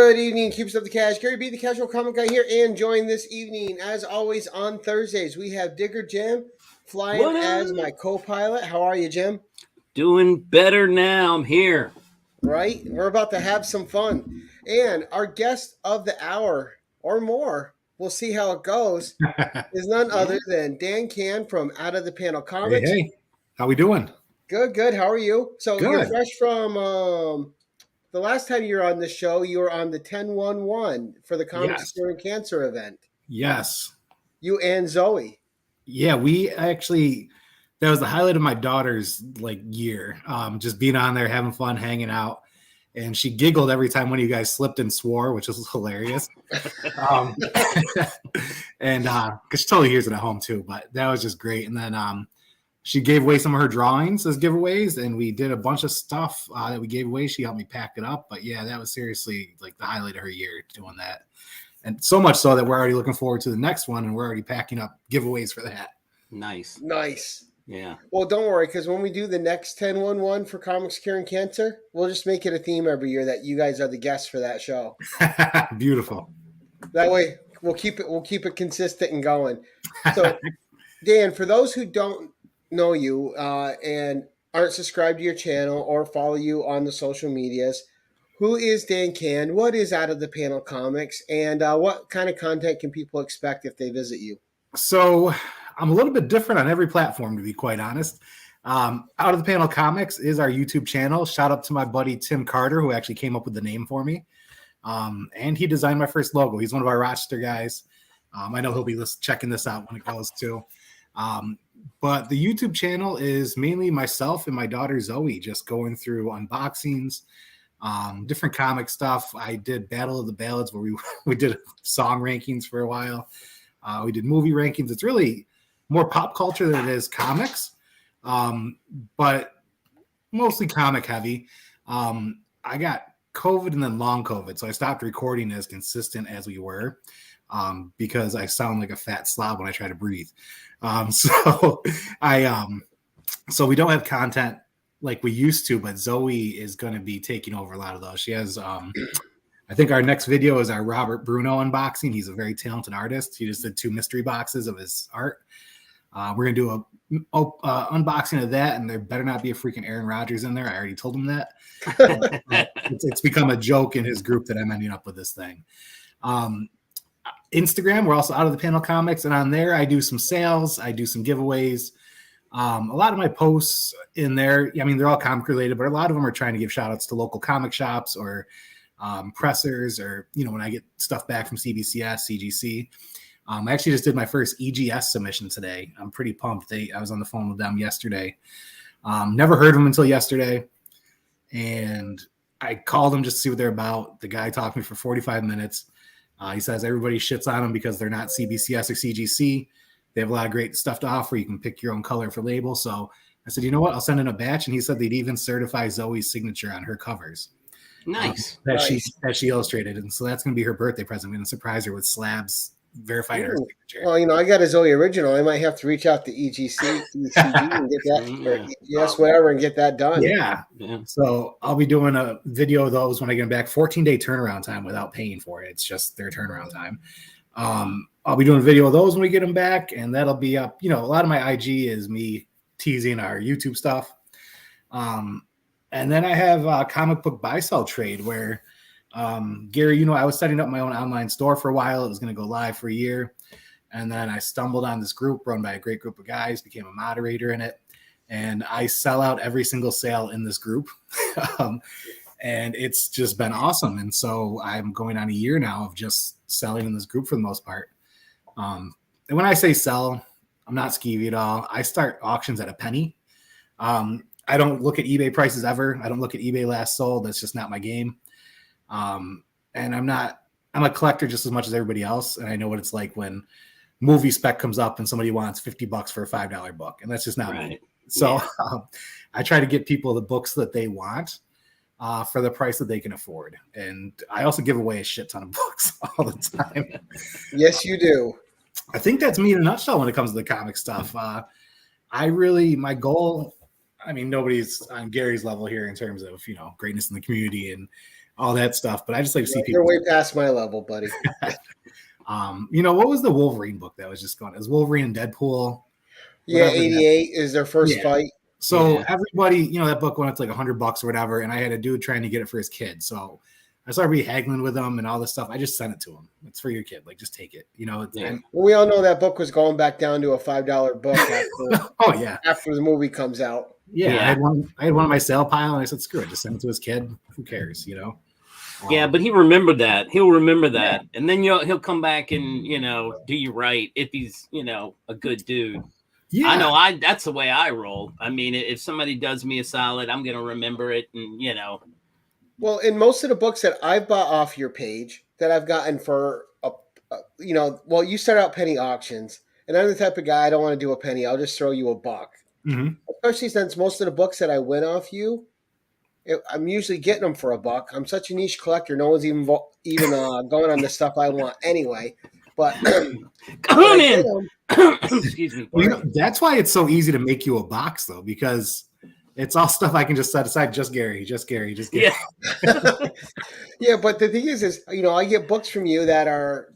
Good evening, Keeps Up the Cash. Gary B, the Casual Comic Guy here, and joined this evening, as always, on Thursdays, we have Digger Jim flying as my co-pilot. How are you, Jim? Doing better now. I'm here. Right? We're about to have some fun. And our guest of the hour or more, we'll see how it goes, is none other than Dan Can from Out of the Panel Comics. Hey, how we doing? Good. How are you? So Good. You're fresh from the last time you were on the show, you were on the 10-1-1 for the Comics Curing Cancer event. Yes. You and Zoe. Yeah, we actually, that was the highlight of my daughter's year. Just being on there, having fun, hanging out. And she giggled every time one of you guys slipped and swore, which was hilarious. And because she totally hears it at home too, but that was just great. And then she gave away some of her drawings as giveaways, and we did a bunch of stuff that we gave away. She helped me pack it up. But yeah, that was seriously the highlight of her year, doing that. And so much so that we're already looking forward to the next one, and we're already packing up giveaways for that. Nice. Yeah. Well, don't worry, because when we do the next 10-1-1 for Comics Curing Cancer, we'll just make it a theme every year that you guys are the guests for that show. Beautiful. That way we'll keep it consistent and going. So Dan, for those who don't know you and aren't subscribed to your channel or follow you on the social medias, who is Dan Can? What is Out of the Panel Comics? And what kind of content can people expect if they visit you? So I'm a little bit different on every platform, to be quite honest. Out of the Panel Comics is our YouTube channel. Shout out to my buddy Tim Carter, who actually came up with the name for me. And he designed my first logo. He's one of our Rochester guys. I know he'll be checking this out when it goes too. But the YouTube channel is mainly myself and my daughter Zoe just going through unboxings, different comic stuff. I did Battle of the Ballads where we did song rankings for a while. We did movie rankings. It's really more pop culture than it is comics, but mostly comic heavy. I got COVID and then long COVID, so I stopped recording as consistent as we were because I sound like a fat slob when I try to breathe. So we don't have content like we used to, but Zoe is going to be taking over a lot of those. She has, I think our next video is our Robert Bruno unboxing. He's a very talented artist. He just did 2 mystery boxes of his art. We're going to do a unboxing of that, and there better not be a freaking Aaron Rodgers in there. I already told him that. It's become a joke in his group that I'm ending up with this thing. Instagram, we're also Out of the Panel Comics, and on there I do some sales, I do some giveaways. A lot of my posts in there, I mean, they're all comic related, but a lot of them are trying to give shout outs to local comic shops or pressers, or when I get stuff back from CBCS, CGC. I actually just did my first EGS submission today. I'm pretty pumped. I was on the phone with them yesterday. Never heard of them until yesterday, and I called them just to see what they're about. The guy talked to me for 45 minutes. He says everybody shits on them because they're not CBCS or CGC. They have a lot of great stuff to offer. You can pick your own color for label. So I said, you know what? I'll send in a batch. And he said they'd even certify Zoe's signature on her covers. Nice. That she illustrated. And so that's going to be her birthday present. I'm going to surprise her with slabs verifying her signature. Well, I got a Zoe original. I might have to reach out to EGC and get that, EGS, whatever, and get that done. Yeah. So I'll be doing a video of those when I get them back. 14-day turnaround time without paying for it. It's just their turnaround time. I'll be doing a video of those when we get them back, and that'll be up. A lot of my IG is me teasing our YouTube stuff. And then I have a comic book buy-sell trade where Gary, I was setting up my own online store for a while. It was going to go live for a year. And then I stumbled on this group run by a great group of guys, became a moderator in it. And I sell out every single sale in this group. And it's just been awesome. And so I'm going on a year now of just selling in this group for the most part. And when I say sell, I'm not skeevy at all. I start auctions at a penny. I don't look at eBay prices ever. I don't look at eBay last sold. That's just not my game. And I'm a collector just as much as everybody else. And I know what it's like when movie spec comes up and somebody wants $50 for a $5 book. And that's just not me. So I try to get people the books that they want for the price that they can afford. And I also give away a shit ton of books all the time. Yes, you do. I think that's me in a nutshell when it comes to the comic stuff. My goal, nobody's on Gary's level here in terms of, greatness in the community and all that stuff. But I just like to see You're people. way past my level, buddy. What was the Wolverine book that was just going? It was Wolverine and Deadpool. Yeah, 88 is their first Yeah. fight. So everybody, that book went up to like $100 or whatever, and I had a dude trying to get it for his kid. So I started haggling with him and all this stuff. I just sent it to him. It's for your kid. Like, just take it. We all know that book was going back down to a $5 book after the movie comes out. Yeah. I had one on my sale pile, and I said, screw it, just send it to his kid. Who cares, Yeah, but he remembered that. He'll remember that, and then he'll come back and do you right if he's a good dude. Yeah, I know. That's the way I roll. I mean, if somebody does me a solid, I'm gonna remember it, and Well, in most of the books that I've bought off your page that I've gotten for you start out penny auctions, and I'm the type of guy I don't want to do a penny. I'll just throw you a buck. Mm-hmm. Especially since most of the books that I win off you, I'm usually getting them for a buck. I'm such a niche collector. No one's even going on the stuff I want anyway. But come in. Excuse me. Well, that's why it's so easy to make you a box, though, because it's all stuff I can just set aside. Just Gary. Yeah. Yeah, but the thing is, I get books from you that are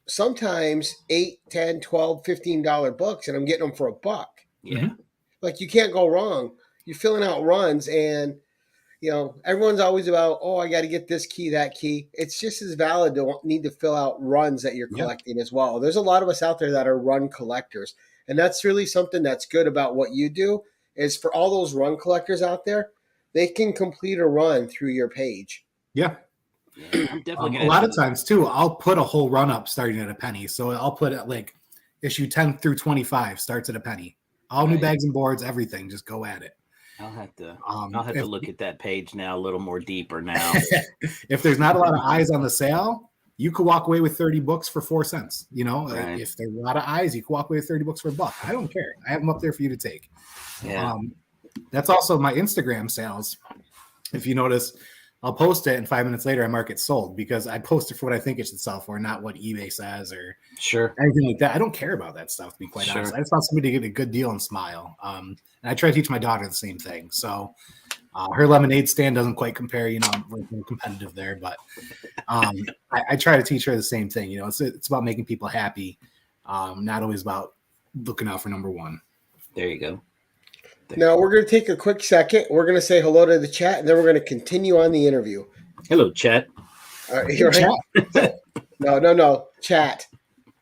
sometimes $8, $10, $12, $15 books, and I'm getting them for a buck. Yeah. Like, you can't go wrong. You're filling out runs, and everyone's always about, I got to get this key, that key. It's just as valid to need to fill out runs that you're collecting as well. There's a lot of us out there that are run collectors, and that's really something that's good about what you do is for all those run collectors out there, they can complete a run through your page. Yeah. I'm definitely a lot of times, too, I'll put a whole run up starting at a penny. So I'll put it like issue 10 through 25 starts at a penny. All new bags and boards, everything. Just go at it. I'll have to look at that page now a little more deeper now. If there's not a lot of eyes on the sale, you could walk away with 30 books for 4 cents. If there's a lot of eyes, you could walk away with 30 books for a buck. I don't care. I have them up there for you to take. Yeah. That's also my Instagram sales. If you notice, I'll post it and 5 minutes later I mark it sold because I post it for what I think it should sell for, not what eBay says or anything like that. I don't care about that stuff, to be quite honest. I just want somebody to get a good deal and smile. And I try to teach my daughter the same thing. So her lemonade stand doesn't quite compare, we're competitive there, but I try to teach her the same thing. It's about making people happy, not always about looking out for number one. There you go. Now, we're going to take a quick second. We're going to say hello to the chat, and then we're going to continue on the interview. Hello, chat. All right, you're right. No, chat.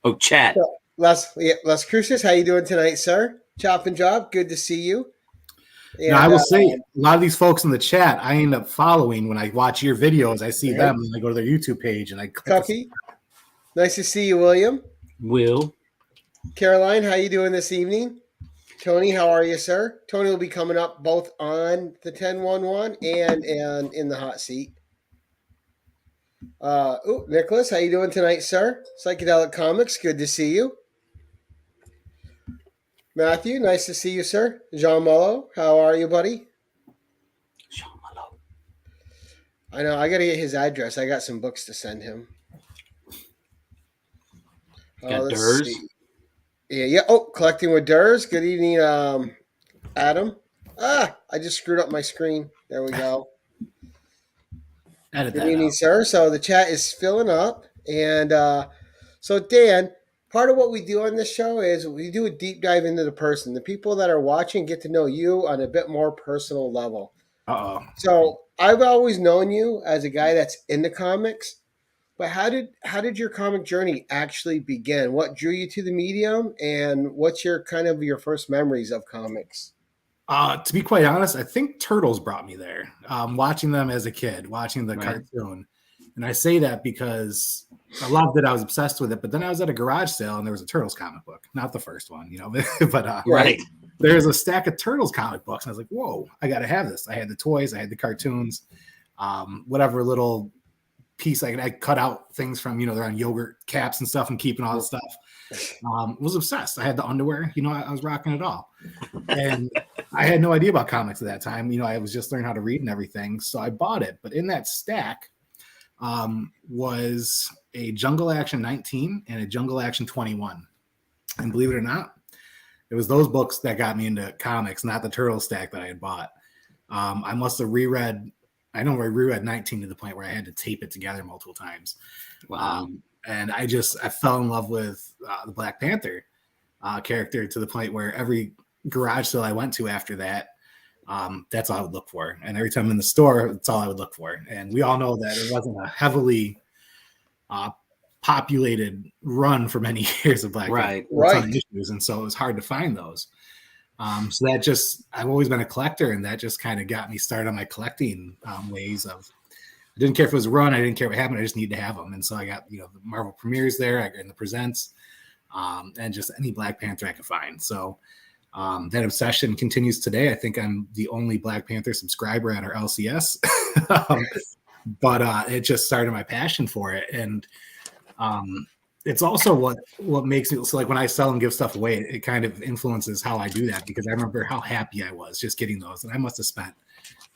Oh, chat. So, Les Cruces, how you doing tonight, sir? Chop and Job, good to see you. And, now, I will say, a lot of these folks in the chat, I end up following when I watch your videos. I see them, and I go to their YouTube page, and I click. Cucky, nice to see you, William. Will. Caroline, how you doing this evening? Tony, how are you, sir? Tony will be coming up both on the 1011 and in the hot seat. Nicholas, how you doing tonight, sir? Psychedelic Comics, good to see you. Matthew, nice to see you, sir. Jean Mullo, how are you, buddy? Jean Mullo. I know, I got to get his address. I got some books to send him. Got Durs? Yeah. Oh, collecting with Durs. Good evening, Adam. I just screwed up my screen. There we go. Good evening, sir. So the chat is filling up. And so, Dan, part of what we do on this show is we do a deep dive into the person. The people that are watching get to know you on a bit more personal level. Uh-oh. So I've always known you as a guy that's into comics. But how did your comic journey actually begin? What drew you to the medium, and what's your first memories of comics? To be quite honest, I think Turtles brought me there. Watching them as a kid, watching the cartoon, and I say that because I loved it. I was obsessed with it. But then I was at a garage sale, and there was a Turtles comic book, not the first one, but there's a stack of Turtles comic books, and I was like, "Whoa, I got to have this!" I had the toys, I had the cartoons, whatever little piece I cut out things from, they're on yogurt caps and stuff and keeping all the stuff. Was obsessed. I had the underwear, I was rocking it all. And I had no idea about comics at that time. I was just learning how to read and everything. So I bought it. But in that stack was a Jungle Action 19 and a Jungle Action 21. And believe it or not, it was those books that got me into comics, not the Turtle stack that I had bought. I must have reread I know I grew at 19 to the point where I had to tape it together multiple times. Wow. And I fell in love with the Black Panther character to the point where every garage sale I went to after that, that's all I would look for. And every time I'm in the store, that's all I would look for. And we all know that it wasn't a heavily populated run for many years of Black Panther. Right. Issues, and so it was hard to find those. So that I've always been a collector, and that just kind of got me started on my collecting ways of, I didn't care if it was a run, I didn't care what happened, I just needed to have them. And so I got, the Marvel premieres there, and the presents, and just any Black Panther I could find. So that obsession continues today. I think I'm the only Black Panther subscriber at our LCS, but it just started my passion for it. And it's also what makes it so, like, when I sell and give stuff away, it kind of influences how I do that, because I remember how happy I was just getting those, and I must have spent,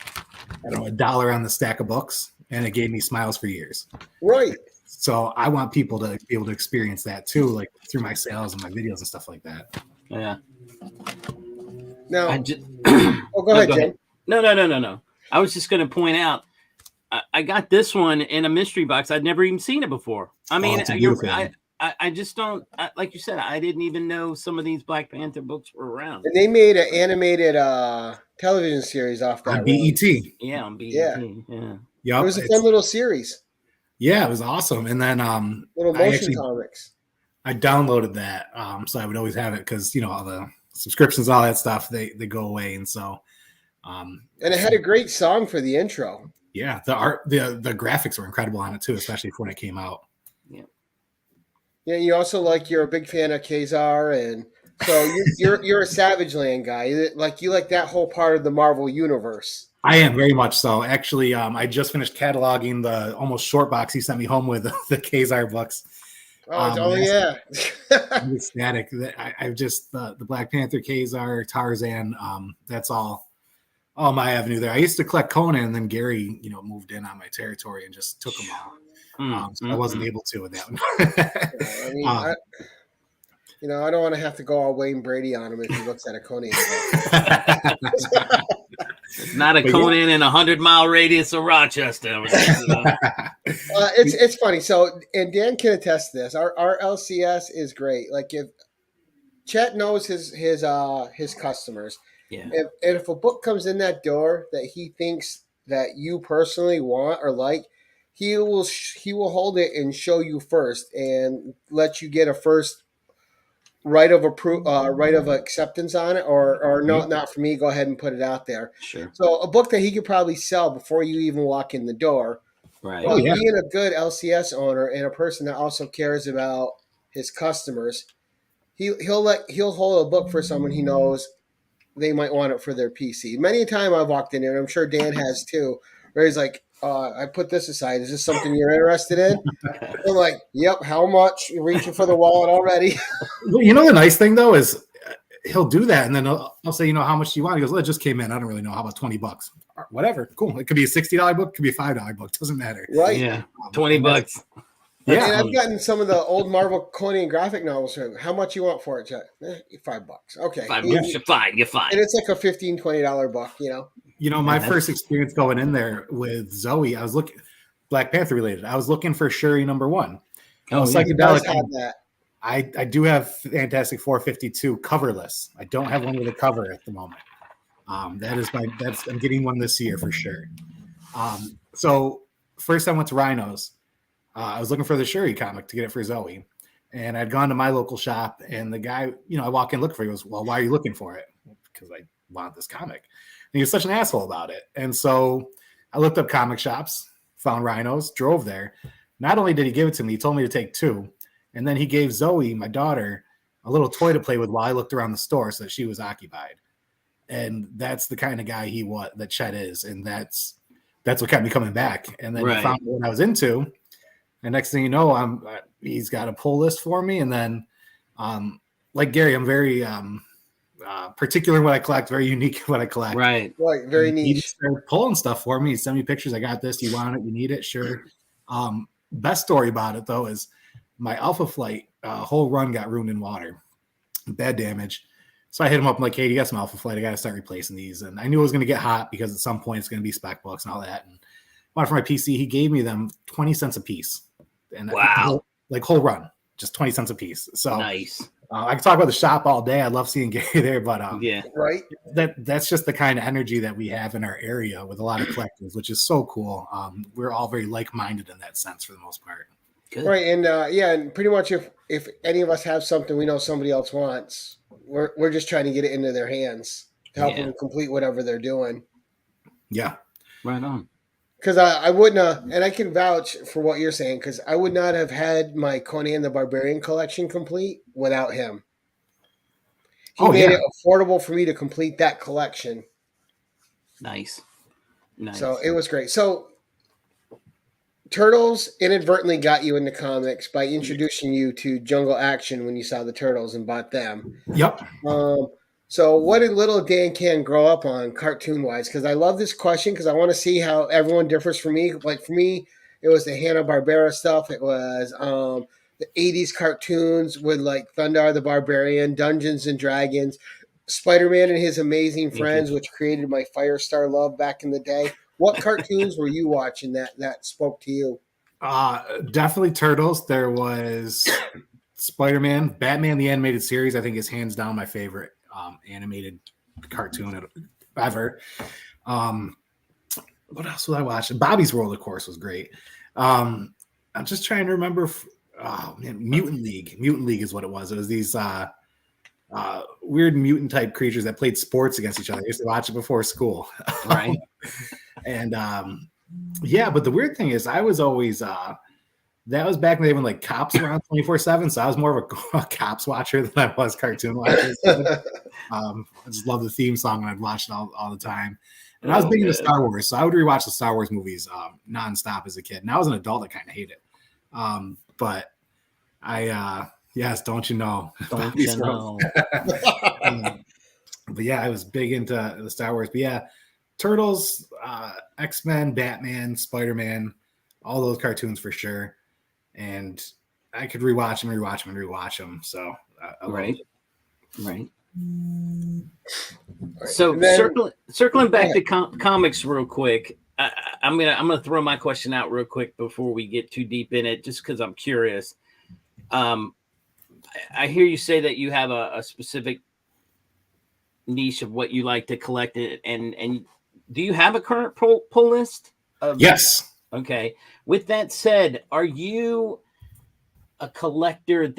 I don't know, $1 on the stack of books, and it gave me smiles for years. Right. So I want people to be able to experience that too, like through my sales and my videos and stuff like that. Yeah. Now, go ahead, Jim. No. I was just going to point out, I got this one in a mystery box. I'd never even seen it before. I mean, I just don't, like you said, I didn't even know some of these Black Panther books were around. And they made an animated television series off that. On BET. Yeah, on BET. Yeah. Yep, it was a fun little series. Yeah, it was awesome. And then little motion comics. I downloaded that, so I would always have it, because all the subscriptions, all that stuff, they go away. And so and it had a great song for the intro. Yeah, the art, the graphics were incredible on it too, especially when it came out. Yeah, you also you're a big fan of Kazar, and so you're a Savage Land guy. You like that whole part of the Marvel universe. I am, very much so. Actually, I just finished cataloging the almost short box he sent me home with, the Kazar books. Yeah. I'm ecstatic. I've just the Black Panther, Kazar, Tarzan. That's all my avenue there. I used to collect Conan, and then Gary, moved in on my territory and just took them all. So I wasn't able to with that one. I mean, I don't want to have to go all Wayne Brady on him if he looks at a Conan. It's not a Conan in 100-mile radius of Rochester. It's funny. So, and Dan can attest to this. Our LCS is great. Like, if Chet knows his customers. Yeah. If a book comes in that door that he thinks that you personally want or like, he will hold it and show you first, and let you get a first right of acceptance on it, or no, not for me. Go ahead and put it out there. Sure. So a book that he could probably sell before you even walk in the door. Right. Well, being a good LCS owner and a person that also cares about his customers, he'll hold a book for someone he knows they might want it for their PC. Many a time I've walked in there, and I'm sure Dan has too, where he's like, I put this aside. Is this something you're interested in? I'm like, yep, how much? You're reaching for the wallet already. The nice thing, though, is he'll do that, and then I'll say, how much do you want? He goes, well, it just came in. I don't really know. How about $20? Whatever. Cool. It could be a $60 book. It could be a $5 book. Doesn't matter. Right. Yeah. $20. Yeah. And I've gotten some of the old Marvel Conan graphic novels. How much you want for it, Chet? $5. Okay. $5. You're fine. And it's like a $15, $20 book, My first experience going in there with Zoe, I was looking, Black Panther related. I was looking for Shuri #1. Psychedelic. That. I do have Fantastic 452 coverless. I don't have one with a cover at the moment. I'm getting one this year for sure. So first I went to Rhinos. I was looking for the Shuri comic to get it for Zoe, and I'd gone to my local shop, and the guy, I walk in, look for it. He goes, well, why are you looking for it? Because I want this comic. And he was such an asshole about it. And so I looked up comic shops, found Rhinos, drove there. Not only did he give it to me, he told me to take 2. And then he gave Zoe, my daughter, a little toy to play with while I looked around the store so that she was occupied. And that's the kind of guy that Chet is. And that's what kept me coming back. And then he found what I was into. And next thing you know, he's got a pull list for me. And then, like Gary, I'm very particular in what I collect, very unique in what I collect. Right, very niche. He just started pulling stuff for me. He sent me pictures. I got this. You want it? You need it? Sure. Best story about it, though, is my Alpha Flight whole run got ruined in water. Bad damage. So I hit him up. I'm like, hey, you got some Alpha Flight. I got to start replacing these. And I knew it was going to get hot because at some point it's going to be spec books and all that. And bought for my PC. He gave me them 20 cents a piece. And wow. Whole run, just 20 cents a piece. So nice. I can talk about the shop all day. I love seeing Gary there, but yeah, right. That's just the kind of energy that we have in our area with a lot of collectors, which is so cool. We're all very like-minded in that sense for the most part. Good. Right, and and pretty much if any of us have something we know somebody else wants, we're just trying to get it into their hands to help them complete whatever they're doing. Yeah, right on. Because I wouldn't, and I can vouch for what you're saying, because I would not have had my Conan the Barbarian collection complete without him. He made it affordable for me to complete that collection. Nice. So it was great. So Turtles inadvertently got you into comics by introducing you to Jungle Action when you saw the Turtles and bought them. Yep. So what did little Dan Can grow up on cartoon-wise? Because I love this question because I want to see how everyone differs from me. Like for me, it was the Hanna-Barbera stuff. It was the 80s cartoons with like Thundar the Barbarian, Dungeons and Dragons, Spider-Man and His Amazing Friends, which created my Firestar love back in the day. What cartoons were you watching that spoke to you? Definitely Turtles. There was Spider-Man, Batman the Animated Series. I think is hands down my favorite animated cartoon ever. What else was I watching? Bobby's World, of course, was great. I'm just trying to remember. Mutant League. Mutant League is what it was. It was these weird mutant type creatures that played sports against each other. I used to watch it before school. Right. And but the weird thing is I was always that was back in the day when like cops were on 24/7. So I was more of a cops watcher than I was cartoon watcher. I just love the theme song and I'd watch it all the time. And I was big into Star Wars, so I would rewatch the Star Wars movies nonstop as a kid. And I was an adult, I kind of hate it. But I yes, don't you know? Don't you know? But yeah, I was big into the Star Wars. But yeah, Turtles, X-Men, Batman, Spider-Man, all those cartoons for sure. And I could rewatch them. So right. So circling back to comics real quick. I'm gonna throw my question out real quick before we get too deep in it, just because I'm curious. I hear you say that you have a specific niche of what you like to collect, and do you have a current pull list? Yes. Okay. With that said, are you a collector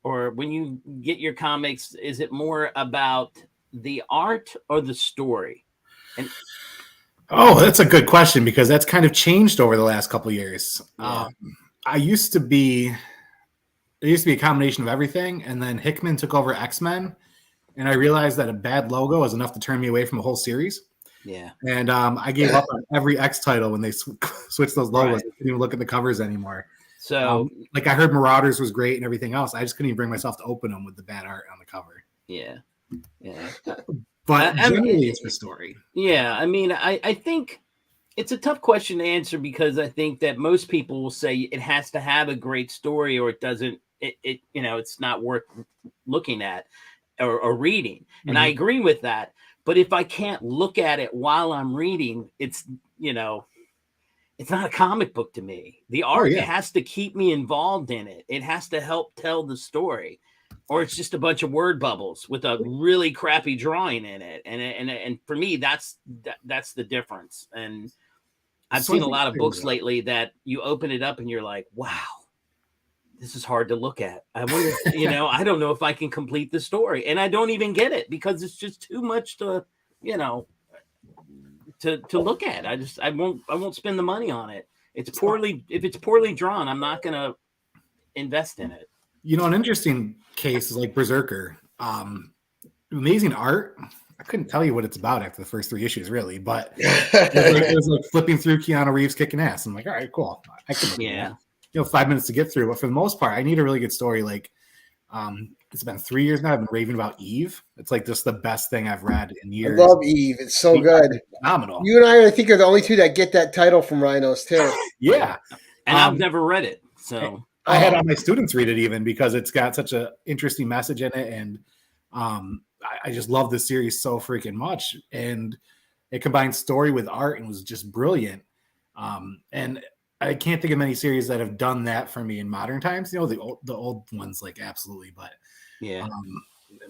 or when you get your comics, is it more about the art or the story? That's a good question because that's kind of changed over the last couple of years. Yeah. It used to be a combination of everything, and then Hickman took over X-Men, and I realized that a bad logo is enough to turn me away from a whole series. Yeah. And I gave up on every X title when they switched those logos. Right. I couldn't even look at the covers anymore. So, I heard Marauders was great and everything else. I just couldn't even bring myself to open them with the bad art on the cover. Yeah. But generally, it's the story. Yeah. I mean, I think it's a tough question to answer because I think that most people will say it has to have a great story or it doesn't. It's not worth looking at or reading. And I agree with that. But if I can't look at it while I'm reading, it's not a comic book to me. The art has to keep me involved in it. It has to help tell the story, or it's just a bunch of word bubbles with a really crappy drawing in it. And for me, that's the difference. And I've seen a lot of books lately that you open it up and you're like, wow, this is hard to look at. I wonder, I don't know if I can complete the story, and I don't even get it because it's just too much to look at. I won't spend the money on it. If it's poorly drawn, I'm not going to invest in it. An interesting case is like Berserker. Amazing art. I couldn't tell you what it's about after the first 3 issues, really, but it was like flipping through Keanu Reeves kicking ass. I'm like, all right, cool. I can look at that. 5 minutes to get through, but for the most part, I need a really good story. Like, it's been 3 years now. I've been raving about Eve. It's like just the best thing I've read in years. I love Eve. It's so good. Phenomenal. You and I think, are the only two that get that title from Rhinos too. Yeah. And I've never read it. So I had all my students read it even because it's got such an interesting message in it. And I just love the series so freaking much. And it combines story with art and was just brilliant. And I can't think of many series that have done that for me in modern times. You know, the old ones, like absolutely, but yeah,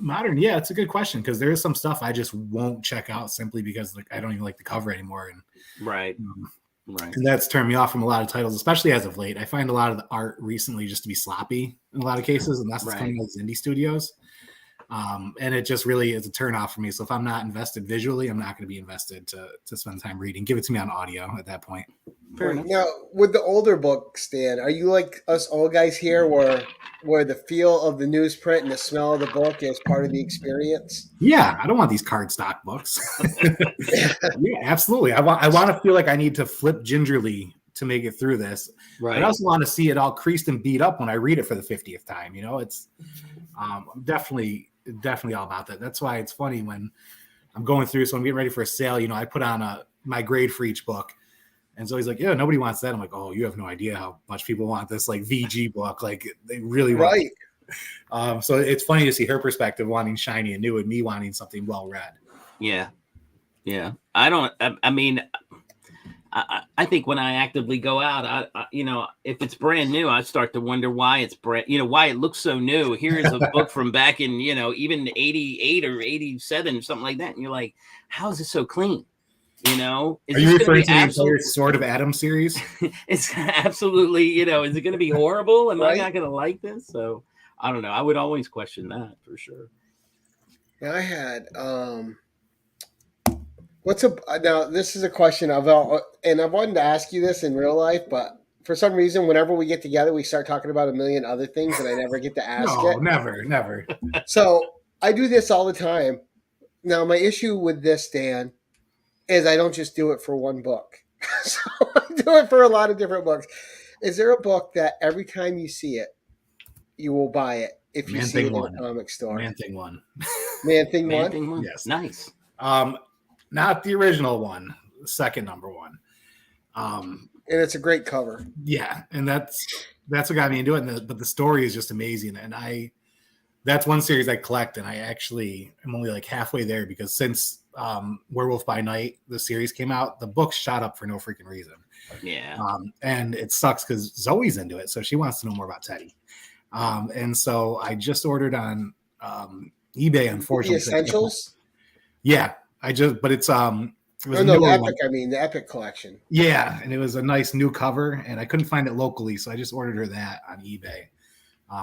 modern, yeah, it's a good question because there is some stuff I just won't check out simply because like I don't even like the cover anymore, and right, right. and that's turned me off from a lot of titles, especially as of late. I find a lot of the art recently just to be sloppy in a lot of cases, and that's what's coming out of these indie studios. And it just really is a turn off for me. So if I'm not invested visually, I'm not going to be invested to spend time reading. Give it to me on audio at that point. Fair enough. Now, with the older books, Dan, are you like us old guys here where the feel of the newsprint and the smell of the book is part of the experience? Yeah, I don't want these cardstock books. Yeah, absolutely. I want to feel like I need to flip gingerly to make it through this. Right. I also want to see it all creased and beat up when I read it for the 50th time. You know, it's I'm definitely all about that. That's why it's funny when I'm going through. So I'm getting ready for a sale. You know, I put on my grade for each book. And so he's like, yeah, nobody wants that. I'm like, oh, you have no idea how much people want this like VG book. Like they really want it. So it's funny to see her perspective wanting shiny and new and me wanting something well read. Yeah. Yeah. I mean, I think when I actively go out, I you know, if it's brand new, I start to wonder why it's why it looks so new. Here's a book from back in, you know, even 88 or 87, something like that. And you're like, how is it so clean? You know, are you referring to the entire Sword of Adam series? It's absolutely, you know, is it going to be horrible? Am I not going to like this? So I don't know. I would always question that for sure. Yeah, I had now this is a question and I've wanted to ask you this in real life, but for some reason, whenever we get together, we start talking about a million other things, and I never get to ask it. Never. So I do this all the time. Now, my issue with this, Dan, is I don't just do it for one book. So I do it for a lot of different books. Is there a book that every time you see it, you will buy it if you see it in a comic store? Man Thing 1. Man Thing 1? Yes. Nice. Not the original one, the second number one. And it's a great cover. Yeah, and that's what got me into it. But the story is just amazing. And that's one series I collect, and I actually am only like halfway there because since Werewolf by Night, the series came out, the book shot up for no freaking reason. Yeah. And it sucks because Zoe's into it, so she wants to know more about Teddy. And so I just ordered on eBay, unfortunately. The Essentials? Yeah. But it's the Epic, the Epic collection. Yeah, and it was a nice new cover, and I couldn't find it locally, so I just ordered her that on eBay.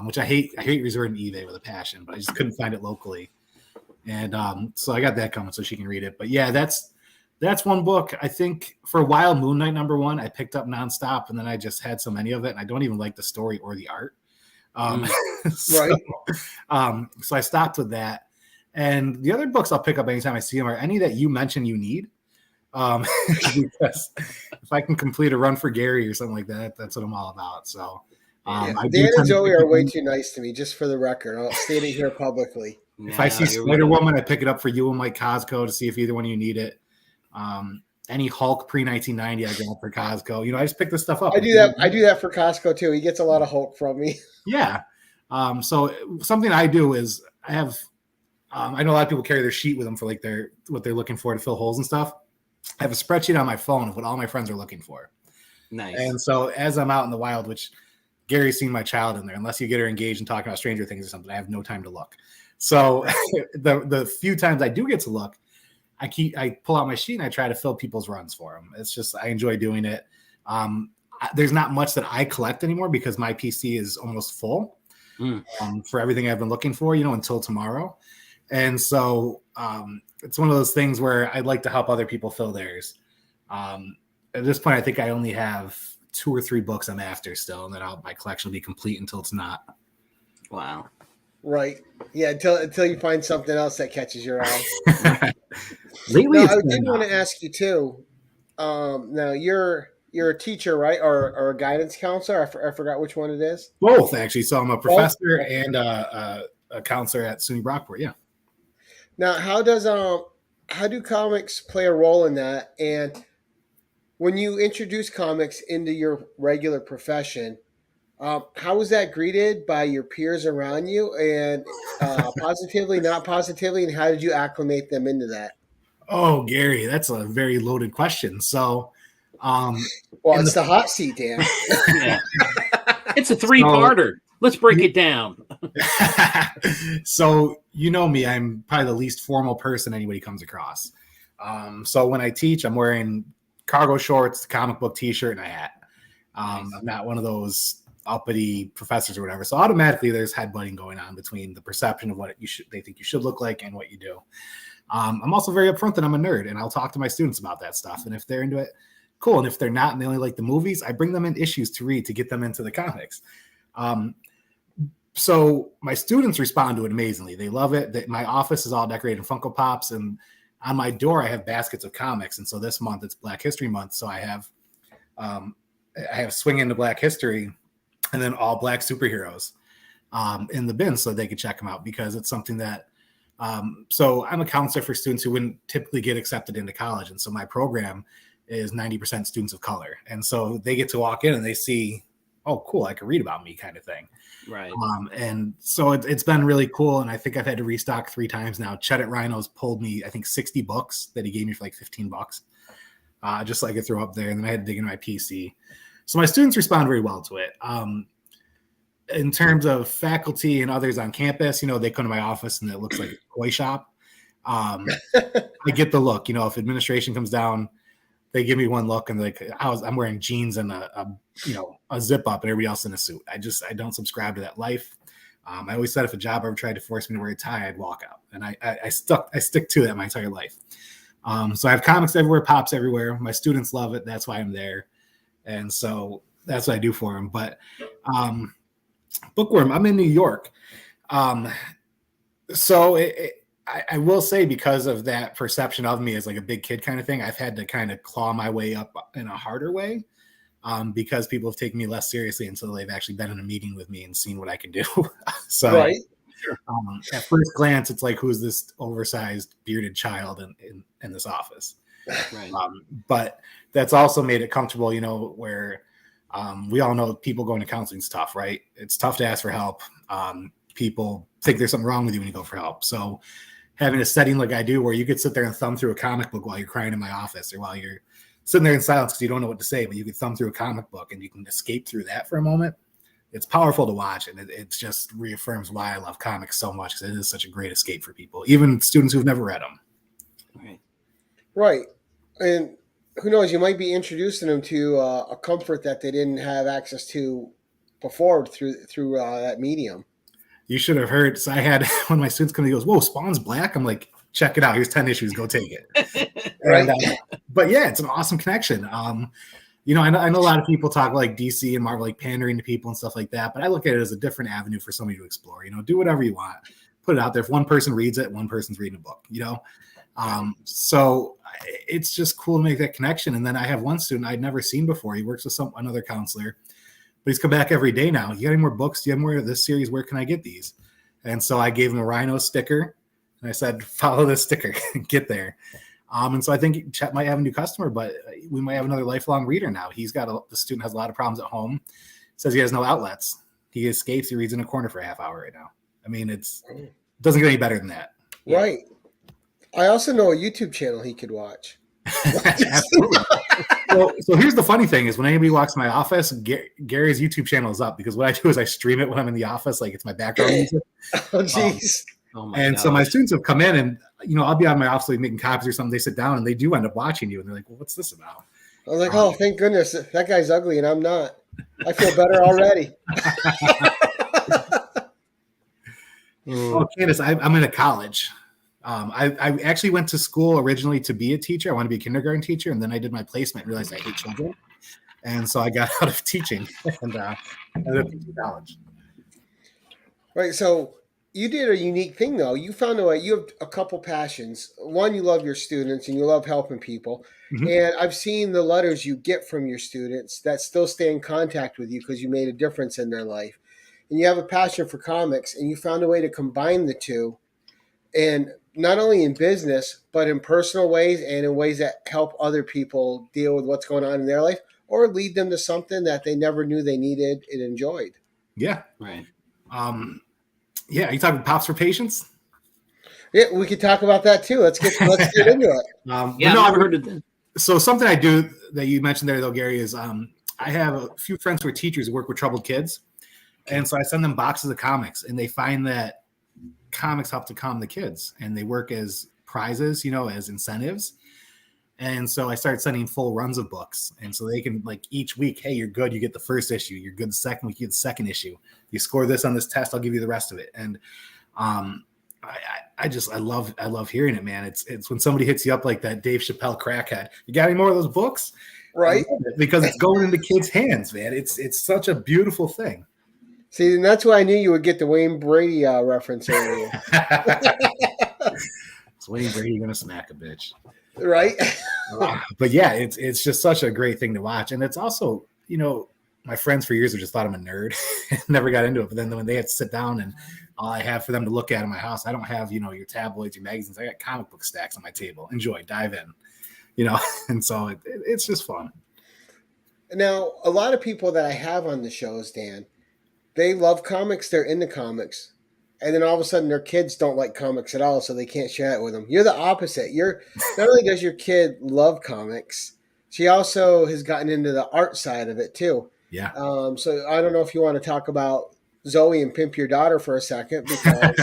Which I hate resorting to eBay with a passion, but I just couldn't find it locally. And so I got that coming so she can read it. But yeah, that's one book. I think for a while, Moon Knight #1, I picked up nonstop, and then I just had so many of it, and I don't even like the story or the art. So I stopped with that. And the other books I'll pick up anytime I see them are any that you mention you need. Because if I can complete a run for Gary or something like that, that's what I'm all about. So Dan and Joey are way too nice to me, just for the record. I'll state it here publicly. If I see Spider-Woman, I pick it up for you and Mike Cosco to see if either one of you need it. Any Hulk pre-1990, I grab for Cosco. You know, I just pick this stuff up. I do that for Cosco too. He gets a lot of Hulk from me. Yeah. So something I do is I have. I know a lot of people carry their sheet with them for like what they're looking for to fill holes and stuff. I have a spreadsheet on my phone of what all my friends are looking for. Nice. And so as I'm out in the wild, which Gary's seen my child in there, unless you get her engaged and talking about Stranger Things or something, I have no time to look. So the few times I do get to look, I pull out my sheet and I try to fill people's runs for them. It's just, I enjoy doing it. There's not much that I collect anymore because my PC is almost full for everything I've been looking for, until tomorrow. And so it's one of those things where I'd like to help other people fill theirs. At this point, I think I only have 2 or 3 books I'm after still, and then my collection will be complete until it's not. Wow. Right. Yeah. Until you find something else that catches your eye. Lately, I did want to ask you too. Now you're a teacher, right? Or a guidance counselor? I forgot which one it is. Both, actually. So I'm a professor and a counselor at SUNY Brockport. Yeah. Now, how do comics play a role in that? And when you introduce comics into your regular profession, how was that greeted by your peers around you, and positively, not positively, and how did you acclimate them into that? Oh, Gary, that's a very loaded question. So Well, it's the hot seat, Dan. Yeah. It's a 3-parter. Let's break it down. So you know me, I'm probably the least formal person anybody comes across. So when I teach, I'm wearing cargo shorts, comic book t-shirt, and a hat. Nice. I'm not one of those uppity professors or whatever. So automatically there's headbutting going on between the perception of what they think you should look like and what you do. I'm also very upfront that I'm a nerd, and I'll talk to my students about that stuff. And if they're into it, cool. And if they're not and they only like the movies, I bring them in issues to read to get them into the comics. So my students respond to it amazingly. They love it. My office is all decorated in Funko Pops, and on my door I have baskets of comics. And so this month it's Black History Month, so I have Swing Into Black History, and then all Black superheroes in the bin so they could check them out, because it's something that. So I'm a counselor for students who wouldn't typically get accepted into college, and so my program is 90% students of color, and so they get to walk in and they see, oh, cool, I can read about me, kind of thing. Right. And so it's been really cool, and I think I've had to restock 3 times now. Cheddar Rhinos pulled me, I think, 60 books that he gave me for like $15, just so I could throw up there, and then I had to dig into my PC. So my students respond very well to it. In terms of faculty and others on campus, they come to my office and it looks like a toy shop. I get the look. If administration comes down, they give me one look and like, I'm wearing jeans and a zip up and everybody else in a suit. I don't subscribe to that life. I always said if a job ever tried to force me to wear a tie, I'd walk out, and I stick to that my entire life. So I have comics everywhere, pops everywhere. My students love it. That's why I'm there, and so that's what I do for them. But Bookworm, I'm in New York, so I will say, because of that perception of me as like a big kid kind of thing, I've had to kind of claw my way up in a harder way, because people have taken me less seriously until they've actually been in a meeting with me and seen what I can do. So right. At first glance, it's like, who's this oversized bearded child in this office? Right. But that's also made it comfortable, where we all know people going to counseling is tough, right? It's tough to ask for help. People think there's something wrong with you when you go for help. So having a setting like I do, where you could sit there and thumb through a comic book while you're crying in my office, or while you're sitting there in silence because you don't know what to say, but you can thumb through a comic book and you can escape through that for a moment. It's powerful to watch, and it just reaffirms why I love comics so much, because it is such a great escape for people, even students who've never read them. Right. Right. And who knows, you might be introducing them to a comfort that they didn't have access to before through that medium. You should have heard. So I had one of my students come, he goes, "Whoa, Spawn's black." I'm like, check it out. Here's 10 issues. Go take it. Right. But yeah, it's an awesome connection. I know a lot of people talk like DC and Marvel, like pandering to people and stuff like that. But I look at it as a different avenue for somebody to explore. Do whatever you want. Put it out there. If one person reads it, one person's reading a book, So it's just cool to make that connection. And then I have one student I'd never seen before. He works with another counselor, but he's come back every day now. You got any more books? Do you have more of this series? Where can I get these? And so I gave him a Rhino sticker, and I said, follow this sticker, get there. And so I think Chet might have a new customer, but we might have another lifelong reader now. The student has a lot of problems at home. Says he has no outlets. He escapes. He reads in a corner for a half hour right now. I mean, it doesn't get any better than that. Right. I also know a YouTube channel he could watch. Absolutely. So here's the funny thing is, when anybody walks in my office, Gary's YouTube channel is up, because what I do is I stream it when I'm in the office, like it's my background music. Oh, jeez. So my students have come in, and I'll be out in my office like making copies or something. They sit down and they do end up watching you, and they're like, "Well, what's this about?" I was like, "Oh, thank goodness that guy's ugly and I'm not. I feel better already." Oh, Candace, I'm in a college. I actually went to school originally to be a teacher. I wanted to be a kindergarten teacher, and then I did my placement and realized I hate children, and so I got out of teaching and ended up in college. Right. So you did a unique thing, though. You found a way. You have a couple passions. One, you love your students and you love helping people. Mm-hmm. And I've seen the letters you get from your students that still stay in contact with you because you made a difference in their life. And you have a passion for comics, and you found a way to combine the two, and not only in business, but in personal ways and in ways that help other people deal with what's going on in their life, or lead them to something that they never knew they needed and enjoyed. Yeah. Right. Yeah. Are you talking Pops for Patients? Yeah, we could talk about that too. Let's get into it. I've never heard of that. So something I do that you mentioned there, though, Gary, is I have a few friends who are teachers who work with troubled kids. And so I send them boxes of comics, and they find that comics help to calm the kids, and they work as prizes, as incentives. And so I started sending full runs of books. And so they can, like, each week, hey, you're good, you get the first issue. You're good the second week, you get the second issue. You score this on this test, I'll give you the rest of it. And I love hearing it, man. It's when somebody hits you up like that Dave Chappelle crackhead. You got any more of those books? Right. Because it's going into kids' hands, man. It's such a beautiful thing. See, and that's why I knew you would get the Wayne Brady reference earlier. It's Wayne Brady gonna smack a bitch. Right. But yeah, it's just such a great thing to watch. And it's also, my friends for years have just thought I'm a nerd and never got into it. But then when they had to sit down and all I have for them to look at in my house, I don't have, your tabloids, your magazines. I got comic book stacks on my table. Enjoy, dive in, and so it's just fun. Now, a lot of people that I have on the shows, Dan, they love comics. They're into comics. And then all of a sudden their kids don't like comics at all, so they can't share it with them. You're the opposite. Not only does your kid love comics, she also has gotten into the art side of it too. Yeah. So I don't know if you want to talk about Zoe and Pimp Your Daughter for a second. Because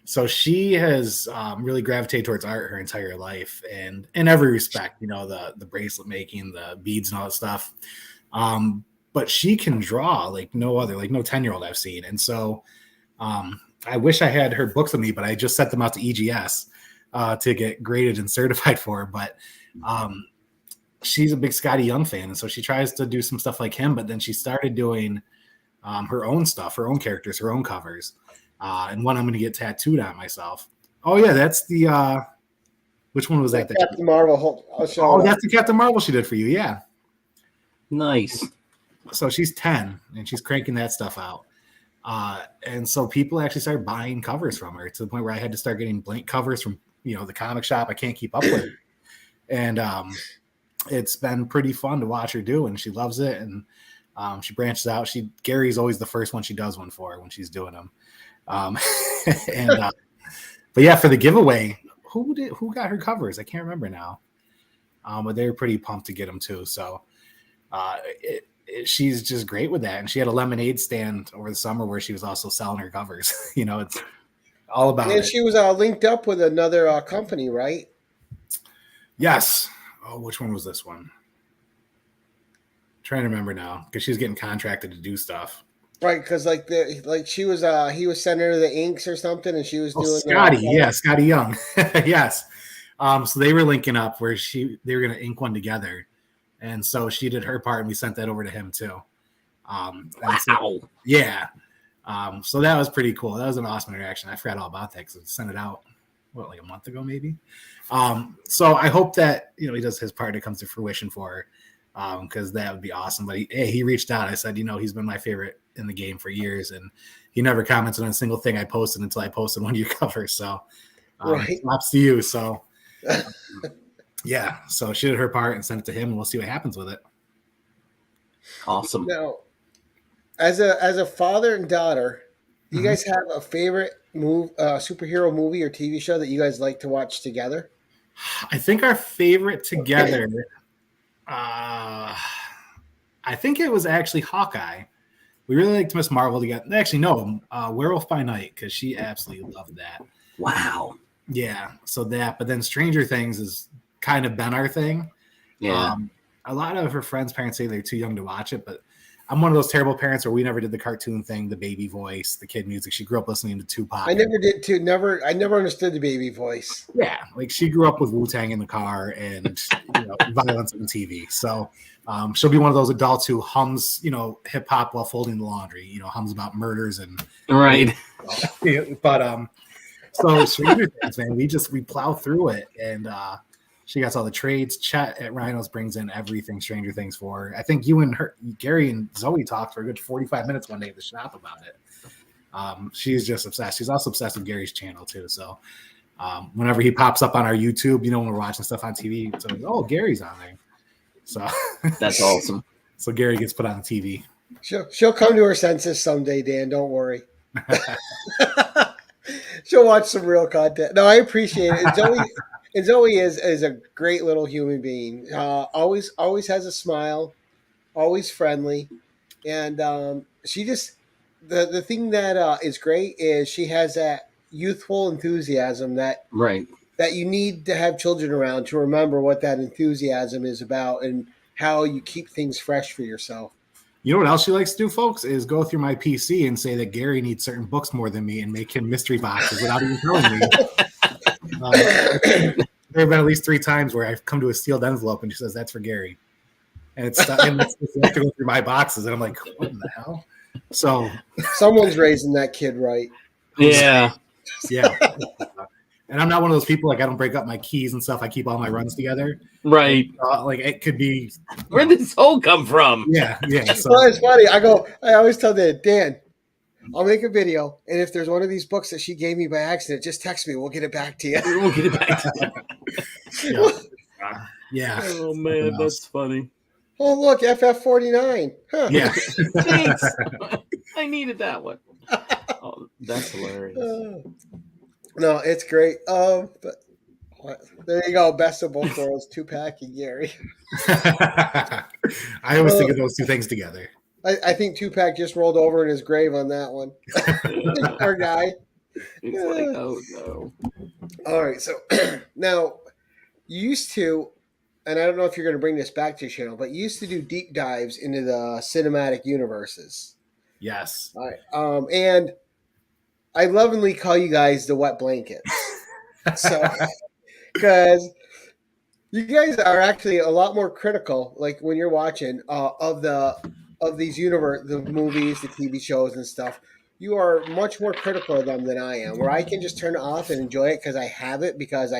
so she has really gravitated towards art her entire life, and in every respect, the bracelet making, the beads and all that stuff. But she can draw like no other, like no 10-year-old I've seen. And so I wish I had her books with me, but I just sent them out to EGS to get graded and certified for her. But she's a big Scotty Young fan, and so she tries to do some stuff like him. But then she started doing her own stuff, her own characters, her own covers, and one I'm going to get tattooed on myself. Oh yeah, that's the which one was that? Captain Marvel. Oh, that's the Captain Marvel she did for you. Yeah, nice. So she's 10 and she's cranking that stuff out. And so people actually started buying covers from her to the point where I had to start getting blank covers from, the comic shop. I can't keep up with it. And it's been pretty fun to watch her do, and she loves it. And she branches out. Gary's always the first one she does one for when she's doing them. But yeah, for the giveaway, who got her covers? I can't remember now. But they were pretty pumped to get them too. So she's just great with that. And she had a lemonade stand over the summer where she was also selling her covers. It's all about it. And she was linked up with another company, right? Yes. Oh, which one was this one? I'm trying to remember now because she's getting contracted to do stuff. Right, because he was sending her the inks or something, and she was doing Scotty, Scotty Young, yes. So they were linking up where they were going to ink one together. And so she did her part, and we sent that over to him too. Wow. So, yeah. So that was pretty cool. That was an awesome interaction. I forgot all about that because I sent it out, like a month ago, maybe. So I hope that, he does his part. It comes to fruition for her, because that would be awesome. But he reached out. I said, he's been my favorite in the game for years, and he never commented on a single thing I posted until I posted one of your covers. So right. props to you. So yeah, so she did her part and sent it to him, and we'll see what happens with it. Awesome. Now, as a father and daughter, do you guys have a favorite superhero movie or TV show that you guys like to watch together? I think our favorite together, I think it was actually Hawkeye. We really liked Miss Marvel together. Actually, no, Werewolf by Night, because she absolutely loved that. Wow. Yeah, so that. But then Stranger Things has kind of been our thing. Yeah. A lot of her friends' parents say they're too young to watch it, but I'm one of those terrible parents where we never did the cartoon thing, the baby voice, the kid music. She grew up listening to Tupac. I never did too. I never understood the baby voice. Yeah, like she grew up with Wu-Tang in the car and violence on TV. So she'll be one of those adults who hums, hip hop while folding the laundry. Hums about murders and right. But so Stranger Things, man, we plow through it, and she gets all the trades. Chet at Rhinos brings in everything Stranger Things for her. I think you and Gary and Zoe talked for a good 45 minutes one day at the shop about it. She's just obsessed. She's also obsessed with Gary's channel too. So whenever he pops up on our YouTube, when we're watching stuff on TV, so Gary's on there. So that's awesome. So Gary gets put on the TV. She'll come to her senses someday, Dan. Don't worry. She'll watch some real content. No, I appreciate it. And Zoe is a great little human being. Always has a smile, always friendly, and she just the thing that is great is she has that youthful enthusiasm Right. that you need to have children around to remember what that enthusiasm is about and how you keep things fresh for yourself. You know what else she likes to do, folks, is go through my PC and say that Gary needs certain books more than me and make him mystery boxes without even telling me. There have been at least 3 times where I've come to a sealed envelope and she says, "That's for Gary." And it's I have to go through my boxes. And I'm like, what in the hell? So someone's raising that kid right. Yeah. Yeah. And I'm not one of those people, like, I don't break up my keys and stuff. I keep all my runs together. Right. Like, it could be. Where'd this hole come from? Yeah. So. Well, it's funny. I always tell Dan, I'll make a video, and if there's one of these books that she gave me by accident, just text me. We'll get it back to you. We'll get it back to you. Yeah. Oh, man, that's funny. Oh, look, FF49. Huh. Yeah. Thanks. I needed that one. Oh, that's hilarious. No, it's great. But there you go. Best of both worlds, 2-pack and Gary. I always think of those two things together. I think 2-pack just rolled over in his grave on that one. Poor guy. It's like, oh no. All right, so now you used to, and I don't know if you're going to bring this back to your channel, but you used to do deep dives into the cinematic universes. Yes. All right. And I lovingly call you guys the wet blankets. So, because you guys are actually a lot more critical, like when you're watching of these universe, the movies, the TV shows, and stuff. You are much more critical of them than I am. Where I can just turn it off and enjoy it because I have it because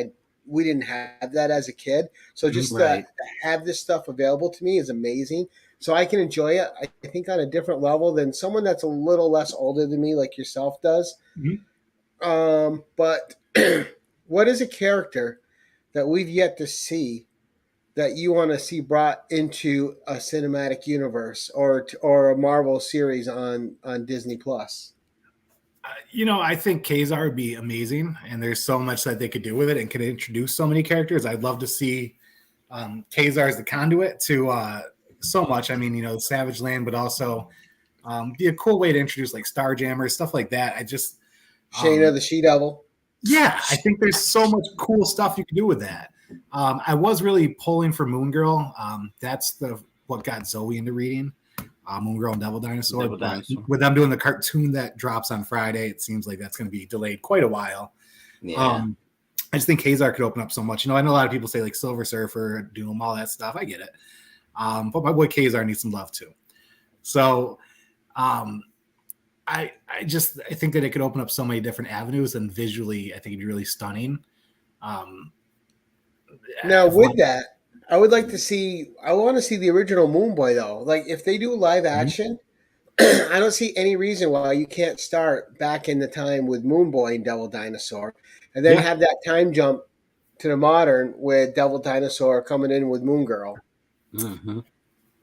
we didn't have that as a kid. So just to have this stuff available to me is amazing. So I can enjoy it, I think, on a different level than someone that's a little less older than me, like yourself, does. Mm-hmm. But what is a character that we've yet to see that you want to see brought into a cinematic universe or a Marvel series on Disney Plus? I think Kazar would be amazing, and there's so much that they could do with it and could introduce so many characters. I'd love to see Kazar as the conduit to so much. I mean, Savage Land, but also be a cool way to introduce like Starjammers, stuff like that. I just Shayna the She-Devil. Yeah, I think there's so much cool stuff you can do with that. I was really pulling for Moon Girl. That's what got Zoe into reading Moon Girl and Devil Dinosaur. With them doing the cartoon that drops on Friday, it seems like that's going to be delayed quite a while. Yeah. I just think Kazar could open up so much. I know a lot of people say like Silver Surfer, Doom, all that stuff. I get it. But my boy Kazar needs some love too. So I think that it could open up so many different avenues, and visually, I think it'd be really stunning. Now, with that, I want to see the original Moon Boy, though. Like, if they do live action, I don't see any reason why you can't start back in the time with Moon Boy and Devil Dinosaur, and then have that time jump to the modern with Devil Dinosaur coming in with Moon Girl. Mm-hmm.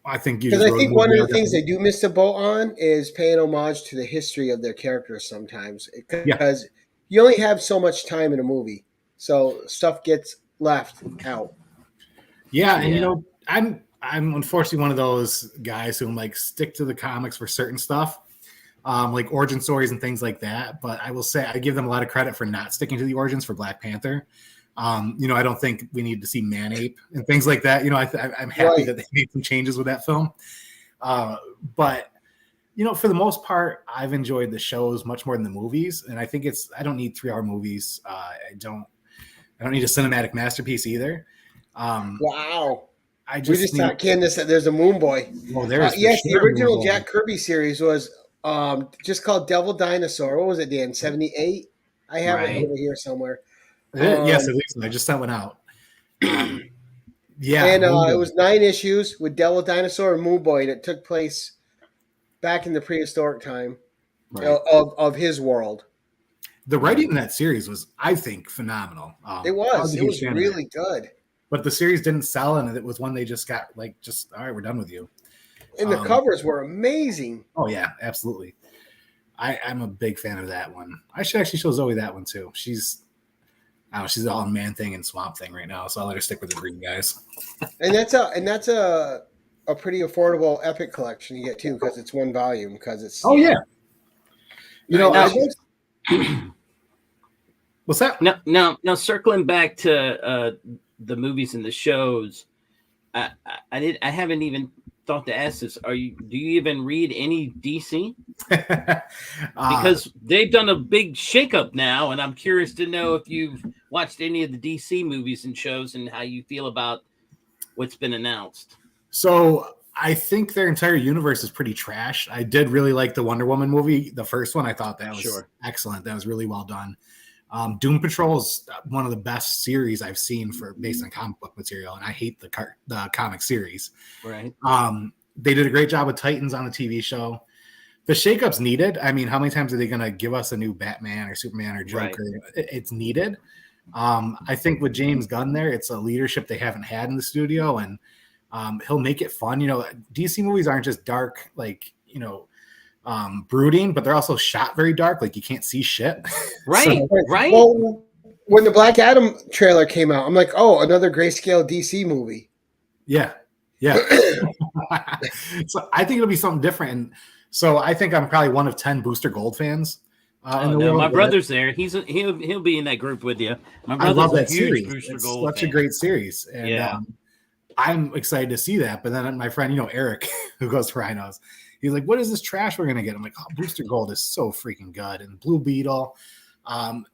I think one of the things they do miss the boat on is paying homage to the history of their characters sometimes, because you only have so much time in a movie, so stuff gets left out. Yeah, and I'm unfortunately one of those guys who like stick to the comics for certain stuff, like origin stories and things like that. But I will say I give them a lot of credit for not sticking to the origins for Black Panther. I don't think we need to see Man-Ape and things like that. I'm happy that they made some changes with that film. But for the most part, I've enjoyed the shows much more than the movies. And I think I don't need 3-hour movies. I don't need a cinematic masterpiece either. Wow. We just thought, Candace, that there's a Moon Boy. Well, there's the original Jack Kirby series was just called Devil Dinosaur. What was it, Dan? 78? I have it over here somewhere. Yes, at least I just sent one out. And it was 9 issues with Devil Dinosaur and Moon Boy that took place back in the prehistoric time of his world. The writing in that series was, I think, phenomenal. It was really good. But the series didn't sell, and it was one they just got all right, we're done with you. And the covers were amazing. Oh yeah, absolutely. I'm a big fan of that one. I should actually show Zoe that one too. I don't know, she's all Man Thing and Swamp Thing right now, so I'll let her stick with the green guys. And that's a pretty affordable Epic collection you get too, because it's one volume. Because it's you know, what's that? Now, circling back to the movies and the shows, I haven't even thought to ask this. Do you even read any DC? Because they've done a big shakeup now, and I'm curious to know if you've watched any of the DC movies and shows and how you feel about what's been announced. So I think their entire universe is pretty trash. I did really like the Wonder Woman movie, the first one. I thought that was excellent. That was really well done. Doom Patrol is one of the best series I've seen based on comic book material, and I hate the comic series. Right. They did a great job with Titans on the TV show. The shakeup's needed. I mean, how many times are they going to give us a new Batman or Superman or Joker? Right. It's needed. I think with James Gunn there, it's a leadership they haven't had in the studio, and he'll make it fun. You know, DC movies aren't just dark, like, you know, brooding, but they're also shot very dark, like you can't see shit. Right. Right. Well, when the Black Adam trailer came out, I'm like, oh, another grayscale DC movie. Yeah. So I think it'll be something different. And so I think I'm probably one of 10 Booster Gold fans. My brother's there. He'll be in that group with you. My brother's I love that huge series. Booster It's Gold such fan. a great series. And I'm excited to see that. But then my friend, you know, Eric, who goes to Rhinos, he's like, what is this trash we're going to get? I'm like, oh, Booster Gold is so freaking good. And Blue Beetle.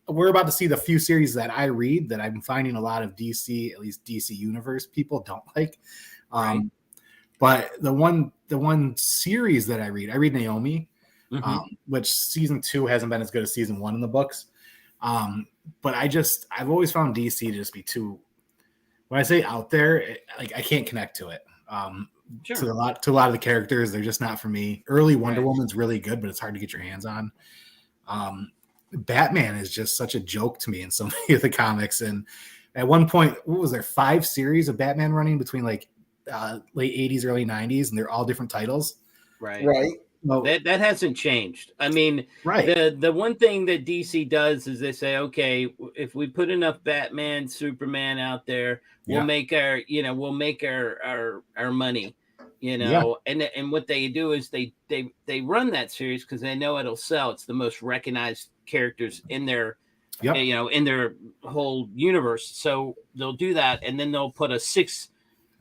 We're about to see the few series that I read that I'm finding a lot of DC, at least DC Universe people don't like. But the one series that I read Naomi, which season 2 hasn't been as good as season 1 in the books. But I've always found DC to just be too, when I say out there, like I can't connect to it. To a lot of the characters, they're just not for me. Early Wonder Woman's really good, but it's hard to get your hands on. Batman is just such a joke to me in so many of the comics. And at one point, what was there, 5 series of Batman running between like late 80s, early 90s, and they're all different titles. Right. Well, that hasn't changed. I mean, the one thing that DC does is they say, okay, if we put enough Batman, Superman out there, we'll make our money, you know. And what they do is they run that series because they know it'll sell. It's the most recognized characters in their in their whole universe. So they'll do that, and then they'll put a six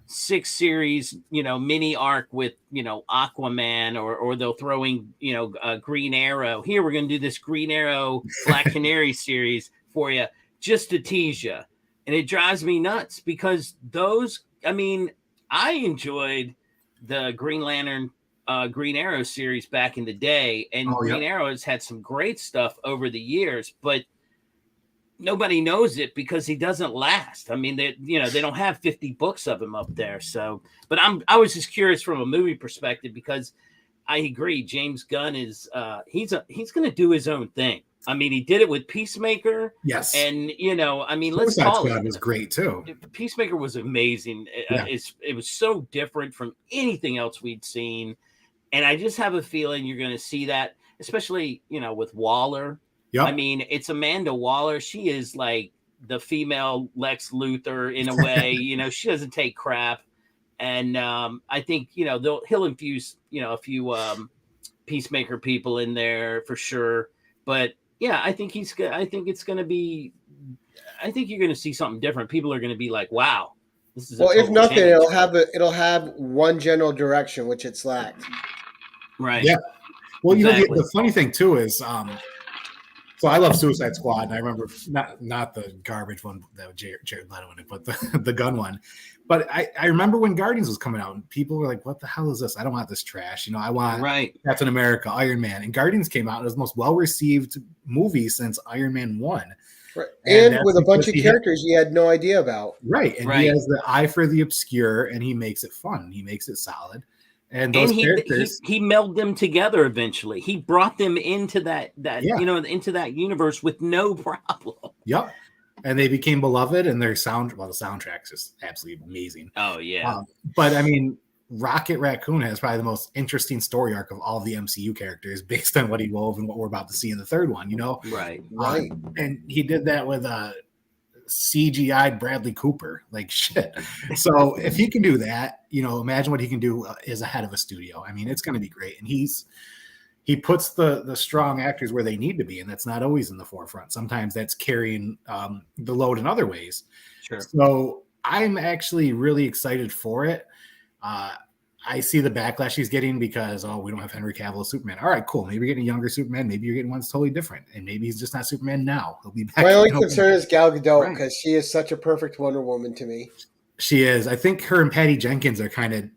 series, you know, mini arc with, you know, Aquaman, or they'll throw in, you know, Green Arrow. Here, we're going to do this Green Arrow Black Canary series for you just to tease you. And it drives me nuts because I enjoyed the Green Lantern, Green Arrow series back in the day. And Green Arrow has had some great stuff over the years, but nobody knows it because he doesn't last. I mean, they don't have 50 books of him up there. So, but I was just curious from a movie perspective because I agree. James Gunn is he's going to do his own thing. I mean, he did it with Peacemaker. Yes. And, you know, I mean, let's call it. Was great too. Peacemaker was amazing. It was so different from anything else we'd seen. And I just have a feeling you're going to see that, especially, you know, with Waller. Yep. I mean, it's Amanda Waller. She is like the female Lex Luthor in a way. You know, she doesn't take crap. And I think, you know, he'll infuse, you know, a few Peacemaker people in there for sure. But yeah, I think it's going to be. I think you're going to see something different. People are going to be like, "Wow, this is." Well, if nothing, change. It'll have one general direction, which it's lacked. Right. Yeah. Well, exactly. You know, the funny thing too is. So I love Suicide Squad, and I remember not the garbage one that Jared Leto in it, but the gun one. But I remember when Guardians was coming out, and people were like, "What the hell is this? I don't want this trash. You know, I want Captain America, Iron Man." And Guardians came out, and it was the most well-received movie since Iron Man 1. Right. And with a bunch of characters you had no idea about. Right, and he has the eye for the obscure, and he makes it fun. He makes it solid. And those characters, he melded them together eventually. He brought them into that you know, into that universe with no problem. Yep. And they became beloved, and their the soundtrack's just absolutely amazing. Oh yeah. But I mean, Rocket Raccoon has probably the most interesting story arc of all of the MCU characters based on what he wove and what we're about to see in the third one, you know? Right. And he did that with CGI Bradley Cooper, like shit. So if he can do that, imagine what he can do as a head of a studio. I mean, it's going to be great. And he puts the strong actors where they need to be, and that's not always in the forefront. Sometimes that's carrying the load in other ways. Sure. So I'm actually really excited for it. I see the backlash he's getting because, we don't have Henry Cavill as Superman. All right, cool. Maybe you're getting a younger Superman. Maybe you're getting one that's totally different. And maybe he's just not Superman now. He'll be back. My only concern is Gal Gadot, because she is such a perfect Wonder Woman to me. She is. I think her and Patty Jenkins are kind of